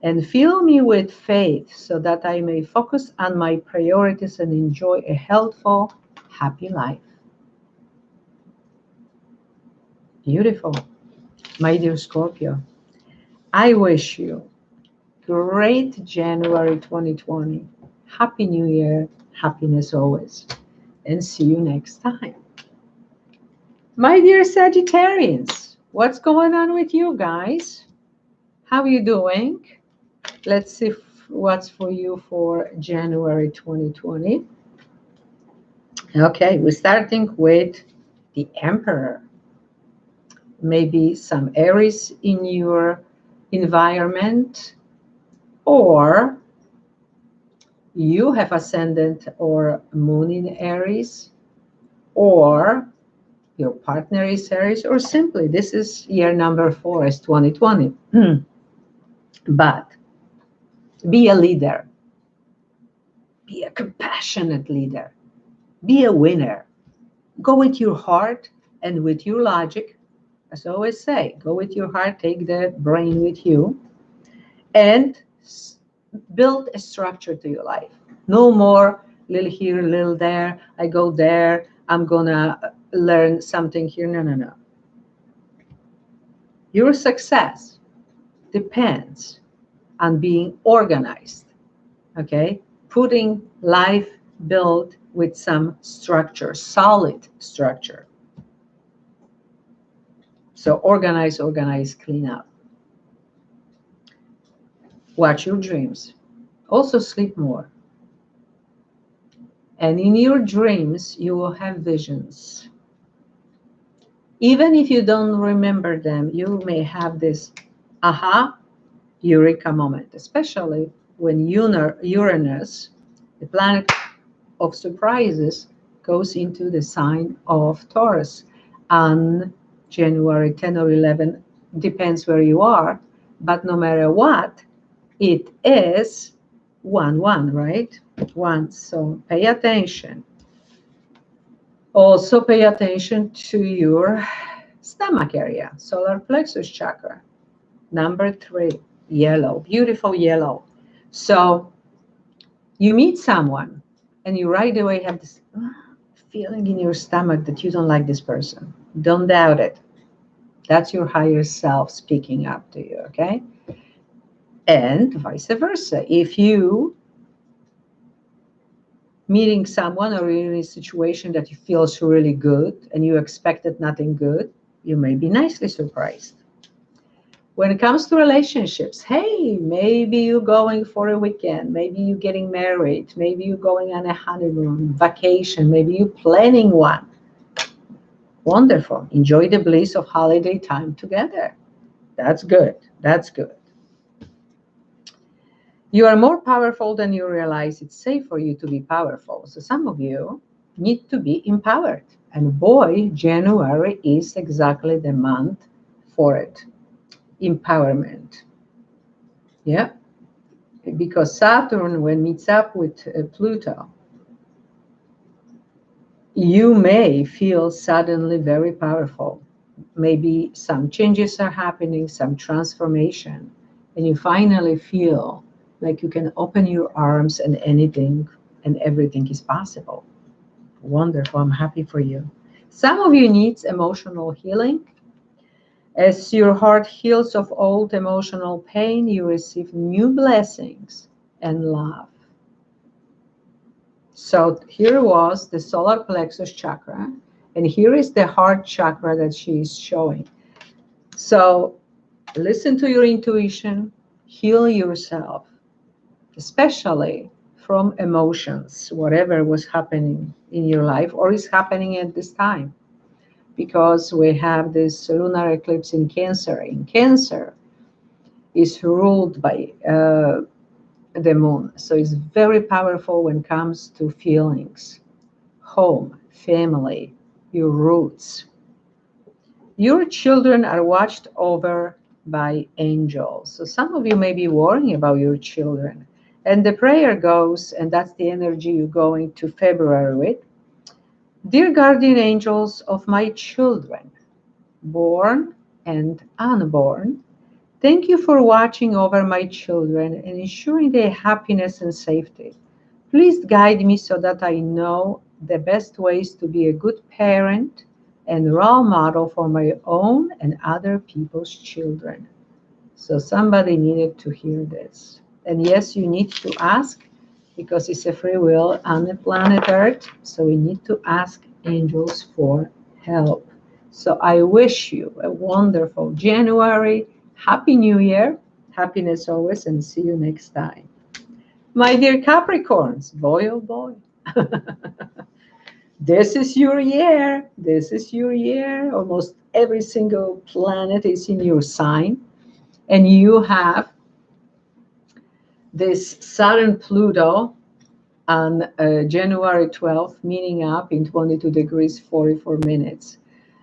and fill me with faith so that I may focus on my priorities and enjoy a healthful, happy life. Beautiful. My dear Scorpio, I wish you great January 2020. Happy New Year. Happiness always. And see you next time. My dear Sagittarians, what's going on with you guys? How are you doing? Let's see what's for you for January 2020. Okay, we're starting with the Emperor. Maybe some Aries in your environment, or you have ascendant or moon in Aries, or your partner is Aries, or simply this is year number 4, is 2020. But be a leader. Be a compassionate leader. Be a winner. Go with your heart and with your logic. As I always say, go with your heart, take the brain with you, and build a structure to your life. No more little here, little there. I go there. I'm going to learn something here. No, no, no. Your success depends on being organized, okay? Putting life built with some structure, solid structure. So organize, organize, clean up. Watch your dreams. Also sleep more. And in your dreams, you will have visions. Even if you don't remember them, you may have this aha, eureka moment, especially when Uranus, the planet of surprises, goes into the sign of Taurus on January 10 or 11, depends where you are, but no matter what, it is 1-1, right? 1, so pay attention. Also pay attention to your stomach area, solar plexus chakra. Number 3, yellow, beautiful yellow. So you meet someone and you right away have this feeling in your stomach that you don't like this person. Don't doubt it. That's your higher self speaking up to you, okay? And vice versa. If you meeting someone or you're in a situation that you feels really good and you expected nothing good, you may be nicely surprised. When it comes to relationships, hey, maybe you're going for a weekend, maybe you're getting married, maybe you're going on a honeymoon, vacation, maybe you're planning one. Wonderful. Enjoy the bliss of holiday time together. That's good. That's good. You are more powerful than you realize. It's safe for you to be powerful. So some of you need to be empowered. And boy, January is exactly the month for it. Empowerment. Yeah. Because Saturn, when meets up with Pluto, you may feel suddenly very powerful. Maybe some changes are happening, some transformation, and you finally feel like you can open your arms and anything and everything is possible. Wonderful. I'm happy for you. Some of you needs emotional healing. As your heart heals of old emotional pain, you receive new blessings and love. So here was the solar plexus chakra, and here is the heart chakra that she is showing. So listen to your intuition, heal yourself, especially from emotions, whatever was happening in your life or is happening at this time. Because we have this lunar eclipse in Cancer. In Cancer is ruled by the moon. So it's very powerful when it comes to feelings, home, family, your roots. Your children are watched over by angels. So some of you may be worrying about your children. And the prayer goes, and that's the energy you're going to February with. Dear guardian angels of my children, born and unborn, thank you for watching over my children and ensuring their happiness and safety. Please guide me so that I know the best ways to be a good parent and role model for my own and other people's children. So somebody needed to hear this. And yes, you need to ask because it's a free will on the planet Earth. So we need to ask angels for help. So I wish you a wonderful January. Happy New Year. Happiness always, and see you next time. My dear Capricorns, boy oh boy. This is your year. This is your year. Almost every single planet is in your sign. And you have this Saturn Pluto on January 12th, meeting up in 22 degrees 44 minutes,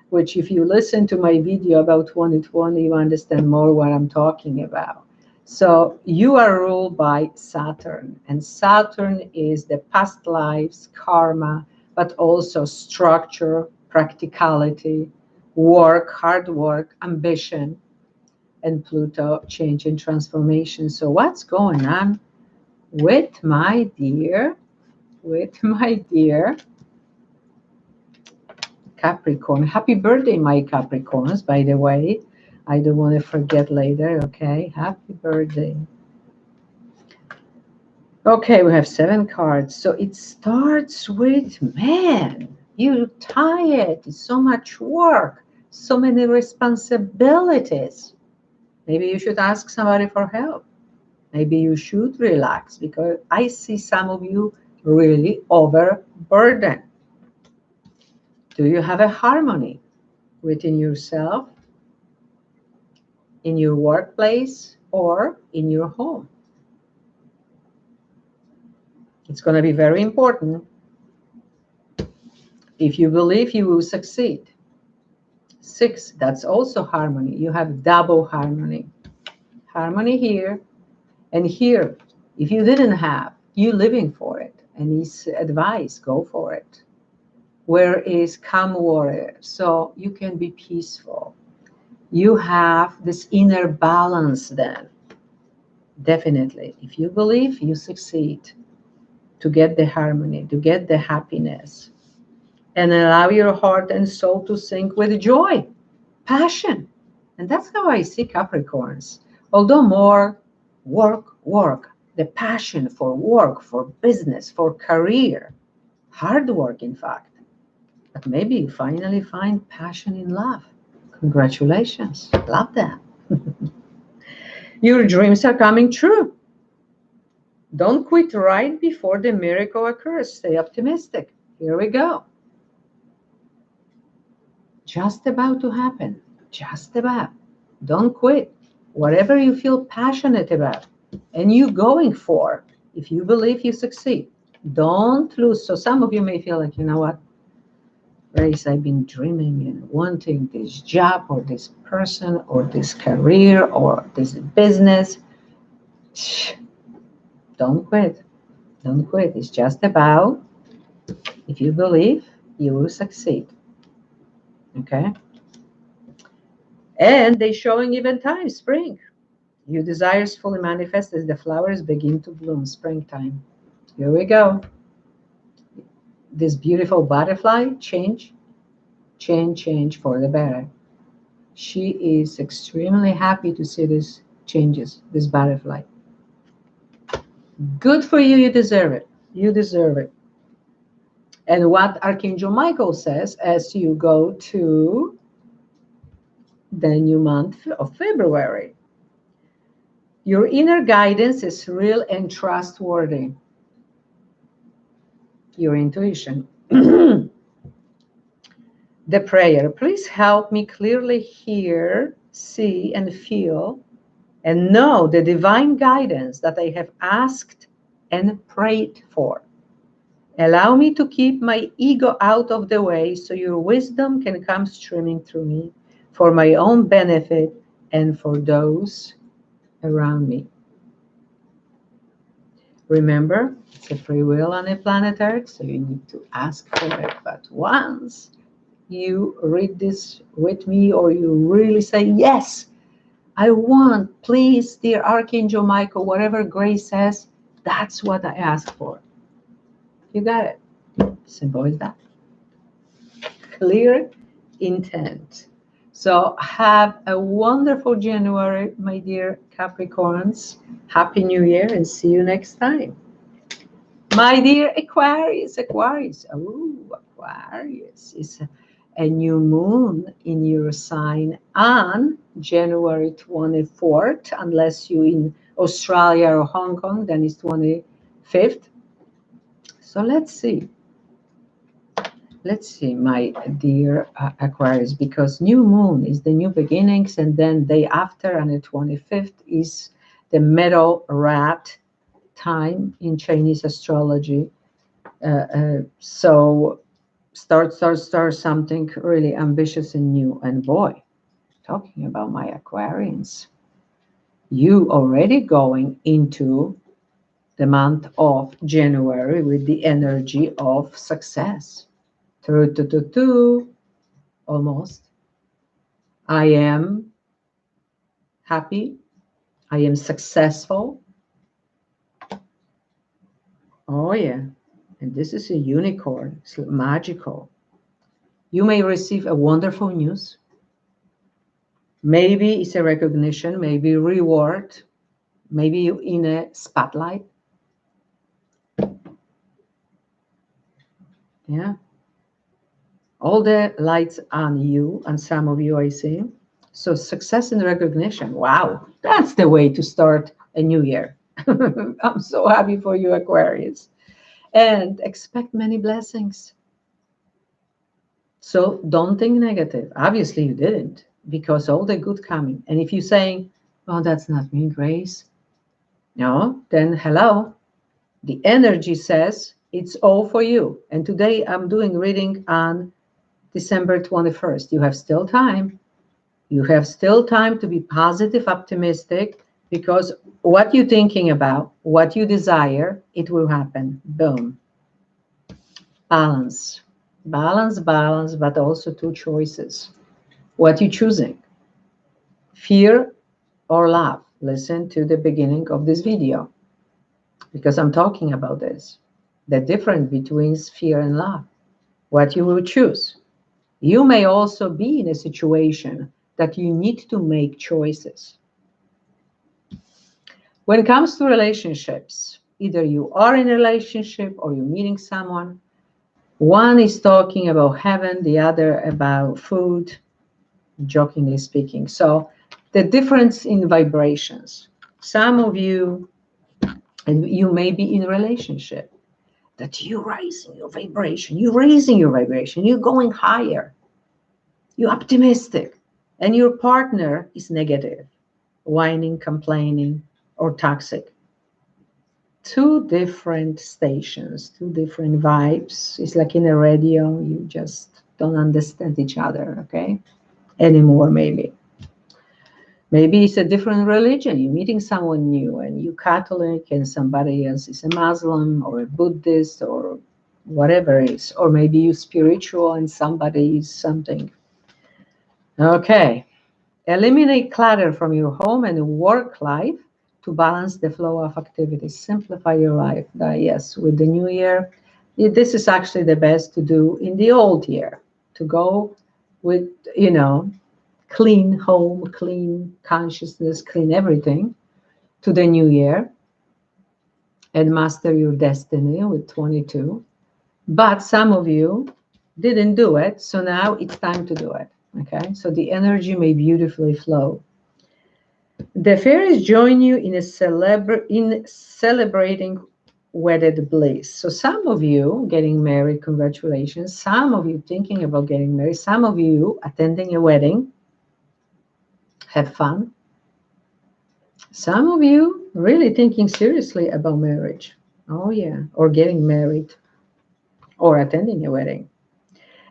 which if you listen to my video about 2020, you understand more what I'm talking about. So you are ruled by Saturn, and Saturn is the past lives, karma, but also structure, practicality, work, hard work, ambition, and Pluto, change and transformation. So what's going on with my dear Capricorn? Happy birthday, my Capricorns, by the way. I don't want to forget later, okay? Happy birthday. Okay, we have 7 cards. So it starts with, man, you're tired. It's so much work, so many responsibilities. Maybe you should ask somebody for help. Maybe you should relax because I see some of you really overburdened. Do you have a harmony within yourself, in your workplace, or in your home? It's going to be very important. If you believe you will succeed. 6, that's also harmony. You have double harmony. Harmony here and here. If you didn't have, you living for it. And his advice, go for it. Where is calm water? So you can be peaceful. You have this inner balance then. Definitely. If you believe, you succeed to get the harmony, to get the happiness. And allow your heart and soul to sync with joy, passion. And that's how I see Capricorns. Although more work, the passion for work, for business, for career, hard work, in fact. But maybe you finally find passion in love. Congratulations. Love that. Your dreams are coming true. Don't quit right before the miracle occurs. Stay optimistic. Here we go. Just about to happen. Just about. Don't quit. Whatever you feel passionate about and you going for, if you believe you succeed, don't lose. So some of you may feel like, you know what, Grace, I've been dreaming and wanting this job or this person or this career or this business. Shh. Don't quit. Don't quit. It's just about, if you believe, you will succeed. Okay? And they're showing even time, spring. Your desires fully manifest as the flowers begin to bloom, springtime. Here we go. This beautiful butterfly, change for the better. She is extremely happy to see these changes, this butterfly. Good for you, you deserve it. You deserve it. And what Archangel Michael says as you go to the new month of February. Your inner guidance is real and trustworthy. your intuition. The prayer, please help me clearly hear, see, and feel, and know the divine guidance that I have asked and prayed for. Allow me to keep my ego out of the way so your wisdom can come streaming through me for my own benefit and for those around me. Remember, it's a free will on a planet Earth, so you need to ask for it. But once you read this with me, or you really say, yes, I want, please, dear Archangel Michael, whatever Grace says, that's what I ask for. You got it. Simple as that. Clear intent. So have a wonderful January, my dear Capricorns. Happy New Year, and see you next time. My dear Aquarius. Oh, Aquarius is a new moon in your sign on January 24th, unless you're in Australia or Hong Kong, then it's 25th. So let's see. Let's see, my dear Aquarius, because new moon is the new beginnings, and then day after, on the 25th, is the metal rat time in Chinese astrology. So start something really ambitious and new. And boy, talking about my Aquarians, you already going into the month of January with the energy of success. Almost. I am happy. I am successful. Oh, yeah. And this is a unicorn. It's magical. You may receive a wonderful news. Maybe it's a recognition, maybe reward, maybe you're in a spotlight. Yeah. All the lights on you, and some of you I see. So success and recognition. Wow, that's the way to start a new year. I'm so happy for you, Aquarius. And expect many blessings. So don't think negative. Obviously you didn't, because all the good coming. And if you're saying, oh, that's not me, Grace. No, then hello. The energy says it's all for you. And today I'm doing reading on December 21st. You have still time. You have still time to be positive, optimistic, because what you're thinking about, what you desire, it will happen. Boom. Balance. Balance, but also two choices. What you choosing? Fear or love? Listen to the beginning of this video, because I'm talking about this. The difference between fear and love. What you will choose. You may also be in a situation that you need to make choices. When it comes to relationships, either you are in a relationship or you're meeting someone. One is talking about heaven, the other about food, jokingly speaking. So the difference in vibrations. Some of you, and you may be in a relationship, that you're raising your vibration, you're going higher, you're optimistic, and your partner is negative, whining, complaining, or toxic. Two different stations, two different vibes. It's like in a radio, you just don't understand each other, okay? Anymore, maybe. Maybe it's a different religion. You're meeting someone new, and you're Catholic, and somebody else is a Muslim or a Buddhist or whatever it is. Or maybe you're spiritual and somebody is something. Okay. Eliminate clutter from your home and work life to balance the flow of activities. Simplify your life. Yes, with the new year, this is actually the best to do in the old year. To go with, clean home, clean consciousness, clean everything to the new year and master your destiny with 22. But some of you didn't do it, so now it's time to do it. Okay, so the energy may beautifully flow. The fairies join you in celebrating wedded bliss. So some of you getting married, congratulations. Some of you thinking about getting married. Some of you attending a wedding. Have fun. Some of you really thinking seriously about marriage. Oh yeah, or getting married or attending a wedding.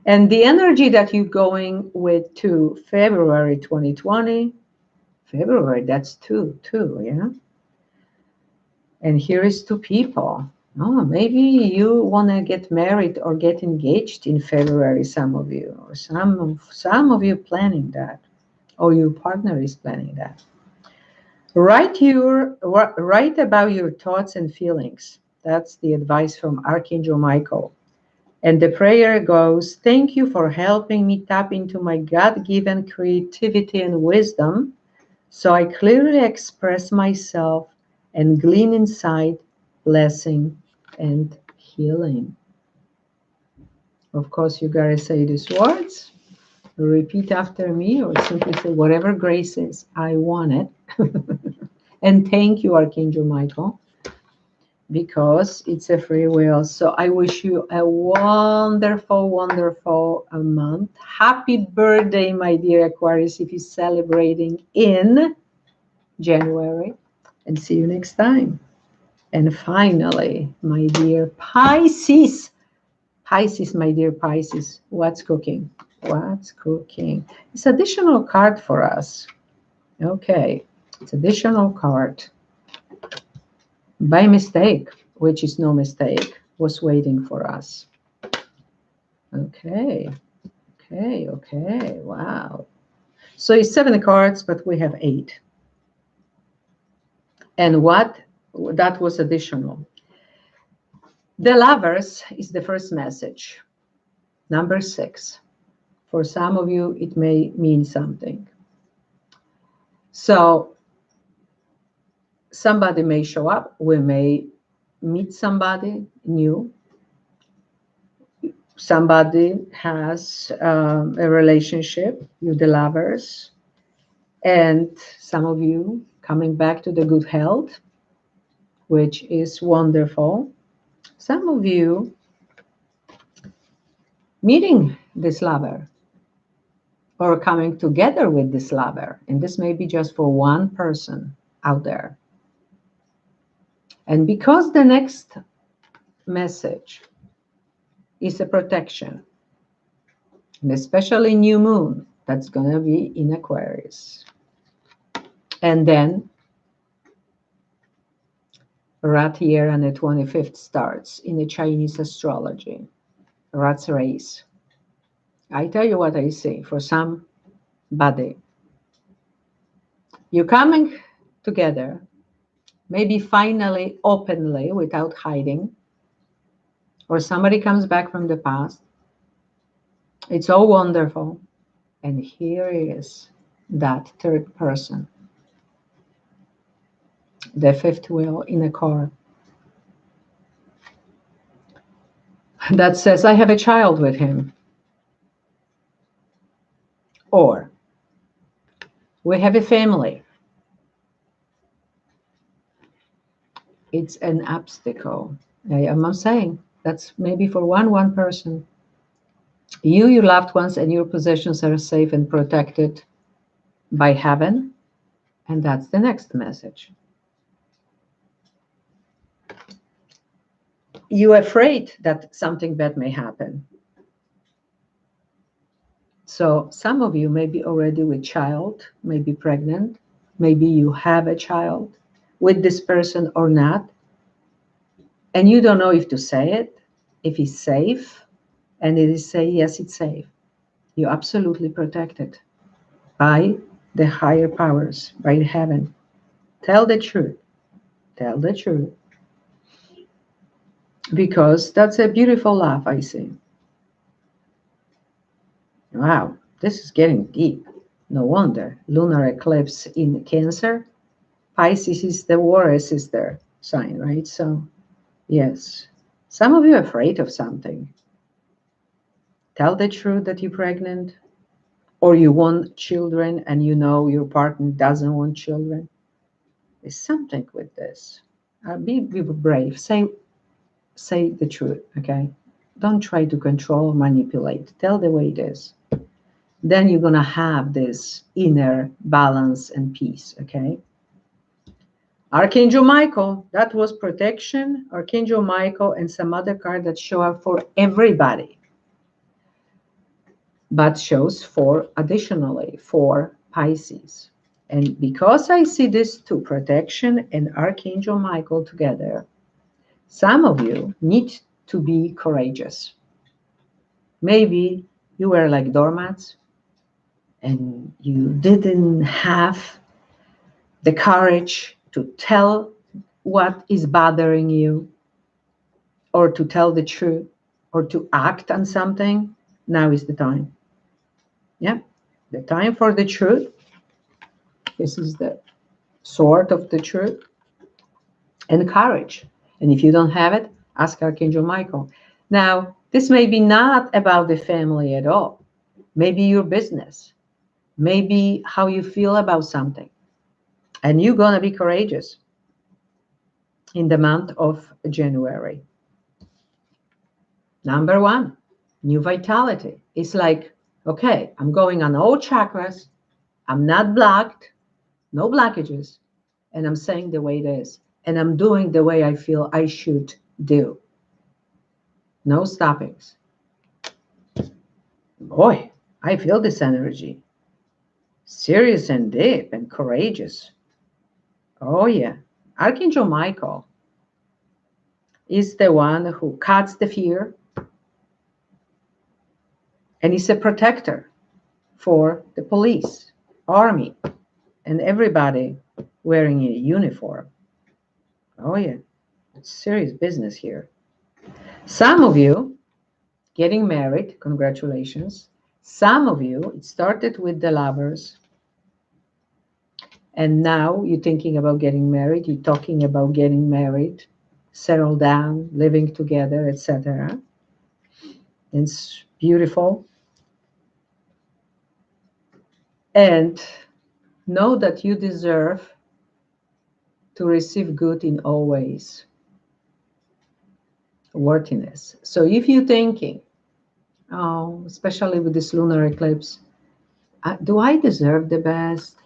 And the energy that you're going with to February 2020, February, that's two, yeah? And here is two people. Oh, maybe you want to get married or get engaged in February, some of you, or some of you planning that, or your partner is planning that. Write about your thoughts and feelings. That's the advice from Archangel Michael. And the prayer goes, thank you for helping me tap into my God-given creativity and wisdom so I clearly express myself and glean inside blessing and healing. Of course, you gotta say these words, repeat after me, or simply say, whatever grace is, I want it. And thank you, Archangel Michael, because it's a free will. So I wish you a wonderful, wonderful month. Happy birthday, my dear Aquarius, if you're celebrating in January. And see you next time. And finally, my dear Pisces. Pisces, my dear Pisces, what's cooking? What's cooking? It's additional card for us. Okay, it's additional card. By mistake, which is no mistake, was waiting for us. Okay, wow. So it's 7 cards, but we have 8. And what? That was additional. The Lovers is the first message. Number 6. For some of you, it may mean something. So somebody may show up. We may meet somebody new. Somebody has a relationship, you the Lovers. And some of you coming back to the good health, which is wonderful. Some of you meeting this lover or coming together with this lover. And this may be just for one person out there. And because the next message is a protection, and especially new moon, that's going to be in Aquarius. And then Rat year on the 25th starts in the Chinese astrology. Rat's race. I tell you what I see for somebody. You're coming together, maybe finally, openly, without hiding, or somebody comes back from the past. It's all wonderful. And here is that third person. The fifth wheel in a car. That says, I have a child with him. Or, we have a family. It's an obstacle. I'm not saying that's maybe for one person. You, your loved ones, and your possessions are safe and protected by heaven. And that's the next message. You're afraid that something bad may happen. So some of you may be already with child, maybe pregnant, maybe you have a child with this person or not. And you don't know if to say it, if it's safe. And it is say, yes, it's safe. You're absolutely protected by the higher powers, by heaven. Tell the truth. Tell the truth. Because that's a beautiful laugh, I see. Wow, this is getting deep. No wonder. Lunar eclipse in Cancer. Pisces is the warrior sister sign, right? So, yes. Some of you are afraid of something. Tell the truth that you're pregnant, or you want children and you know your partner doesn't want children. There's something with this. Be brave. Say, say the truth, okay? Don't try to control or manipulate. Tell the way it is. Then you're going to have this inner balance and peace, okay? Archangel Michael, that was protection. Archangel Michael and some other card that show up for everybody, but shows for additionally for Pisces. And because I see these two, protection and Archangel Michael together, some of you need to be courageous. Maybe you were like doormats and you didn't have the courage to tell what is bothering you, or to tell the truth, or to act on something. Now is the time. Yeah, the time for the truth. This is the sword of the truth. And courage. And if you don't have it, ask Archangel Michael. Now, this may be not about the family at all. Maybe your business. Maybe how you feel about something. And you're going to be courageous in the month of January. Number one, new vitality. It's like, okay, I'm going on all chakras. I'm not blocked, no blockages. And I'm saying the way it is. And I'm doing the way I feel I should do. No stoppings. Boy, I feel this energy. Serious and deep and courageous. Oh, yeah. Archangel Michael is the one who cuts the fear. And he's a protector for the police, army, and everybody wearing a uniform. Oh, yeah. It's serious business here. Some of you getting married, congratulations. Some of you, it started with the lovers. And now you're thinking about getting married. You're talking about getting married, settle down, living together, etc. It's beautiful. And know that you deserve to receive good in all ways. Worthiness. So if you're thinking, oh, especially with this lunar eclipse, do I deserve the best?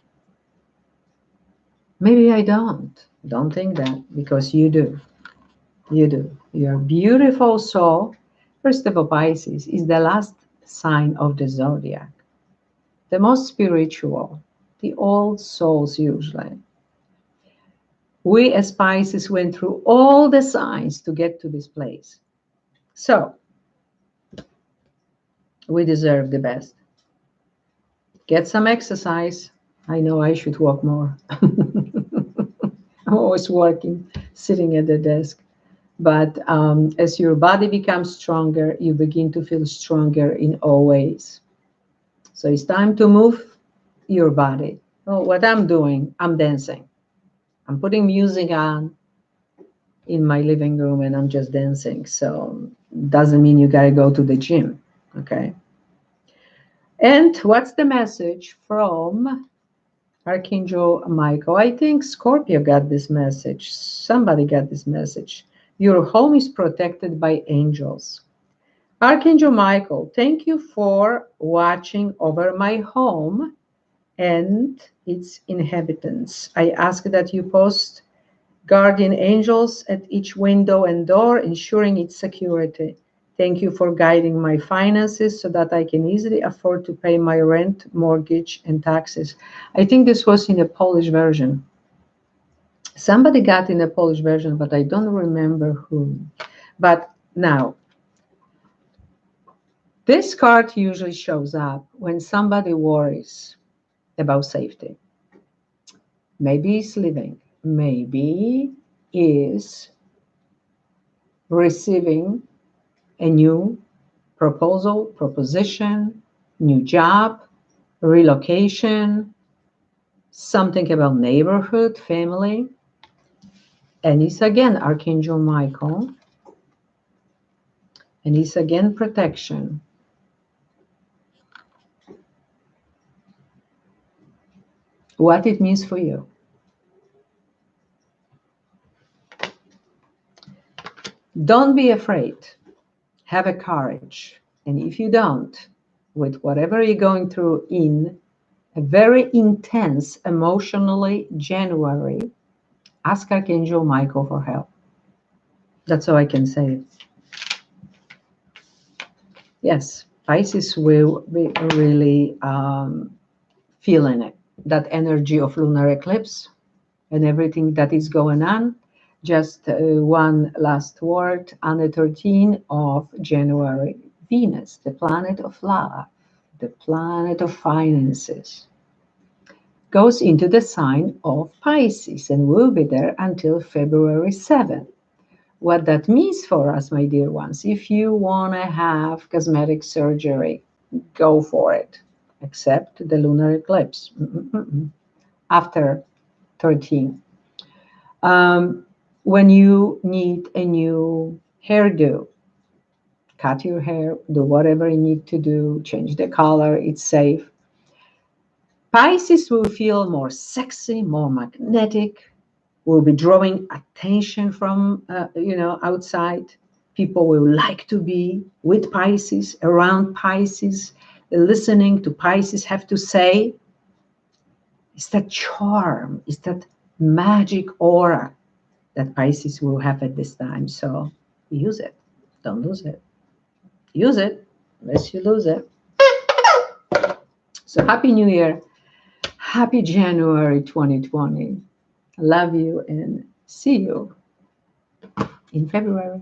Maybe I don't. Don't think that, because you do. You do. You're a beautiful soul. First of all, Pisces is the last sign of the zodiac, the most spiritual, the old souls usually. We as Pisces went through all the signs to get to this place. So, we deserve the best. Get some exercise. I know I should walk more. I'm always working, sitting at the desk. But as your body becomes stronger, you begin to feel stronger in all ways. So it's time to move your body. Oh, what I'm doing, I'm dancing. I'm putting music on in my living room and I'm just dancing. So doesn't mean you got to go to the gym, okay? And what's the message from Archangel Michael? I think Scorpio got this message. Somebody got this message. Your home is protected by angels. Archangel Michael, thank you for watching over my home and its inhabitants. I ask that you post guardian angels at each window and door, ensuring its security. Thank you for guiding my finances so that I can easily afford to pay my rent, mortgage, and taxes. I think this was in a Polish version. Somebody got in a Polish version, but I don't remember whom. But now, this card usually shows up when somebody worries about safety. Maybe he's living, maybe is receiving a new proposition, new job, relocation, something about neighborhood, family. And it's again Archangel Michael. And it's again protection. What it means for you. Don't be afraid. Have a courage. And if you don't, with whatever you're going through in a very intense emotionally January, ask Archangel Michael for help. That's all I can say. Yes, Pisces will be really feeling it, that energy of lunar eclipse and everything that is going on. Just one last word. On the 13th of January, Venus, the planet of love, the planet of finances, goes into the sign of Pisces and will be there until February 7th. What that means for us, my dear ones, if you want to have cosmetic surgery, go for it, except the lunar eclipse after 13. When you need a new hairdo, cut your hair, do whatever you need to do, change the color, it's safe. Pisces will feel more sexy, more magnetic, will be drawing attention from, outside. People will like to be with Pisces, around Pisces, listening to Pisces have to say. It's that charm, it's that magic aura that Pisces will have at this time. So use it. Don't lose it. Use it, unless you lose it. So Happy New Year. Happy January 2020. Love you and see you in February.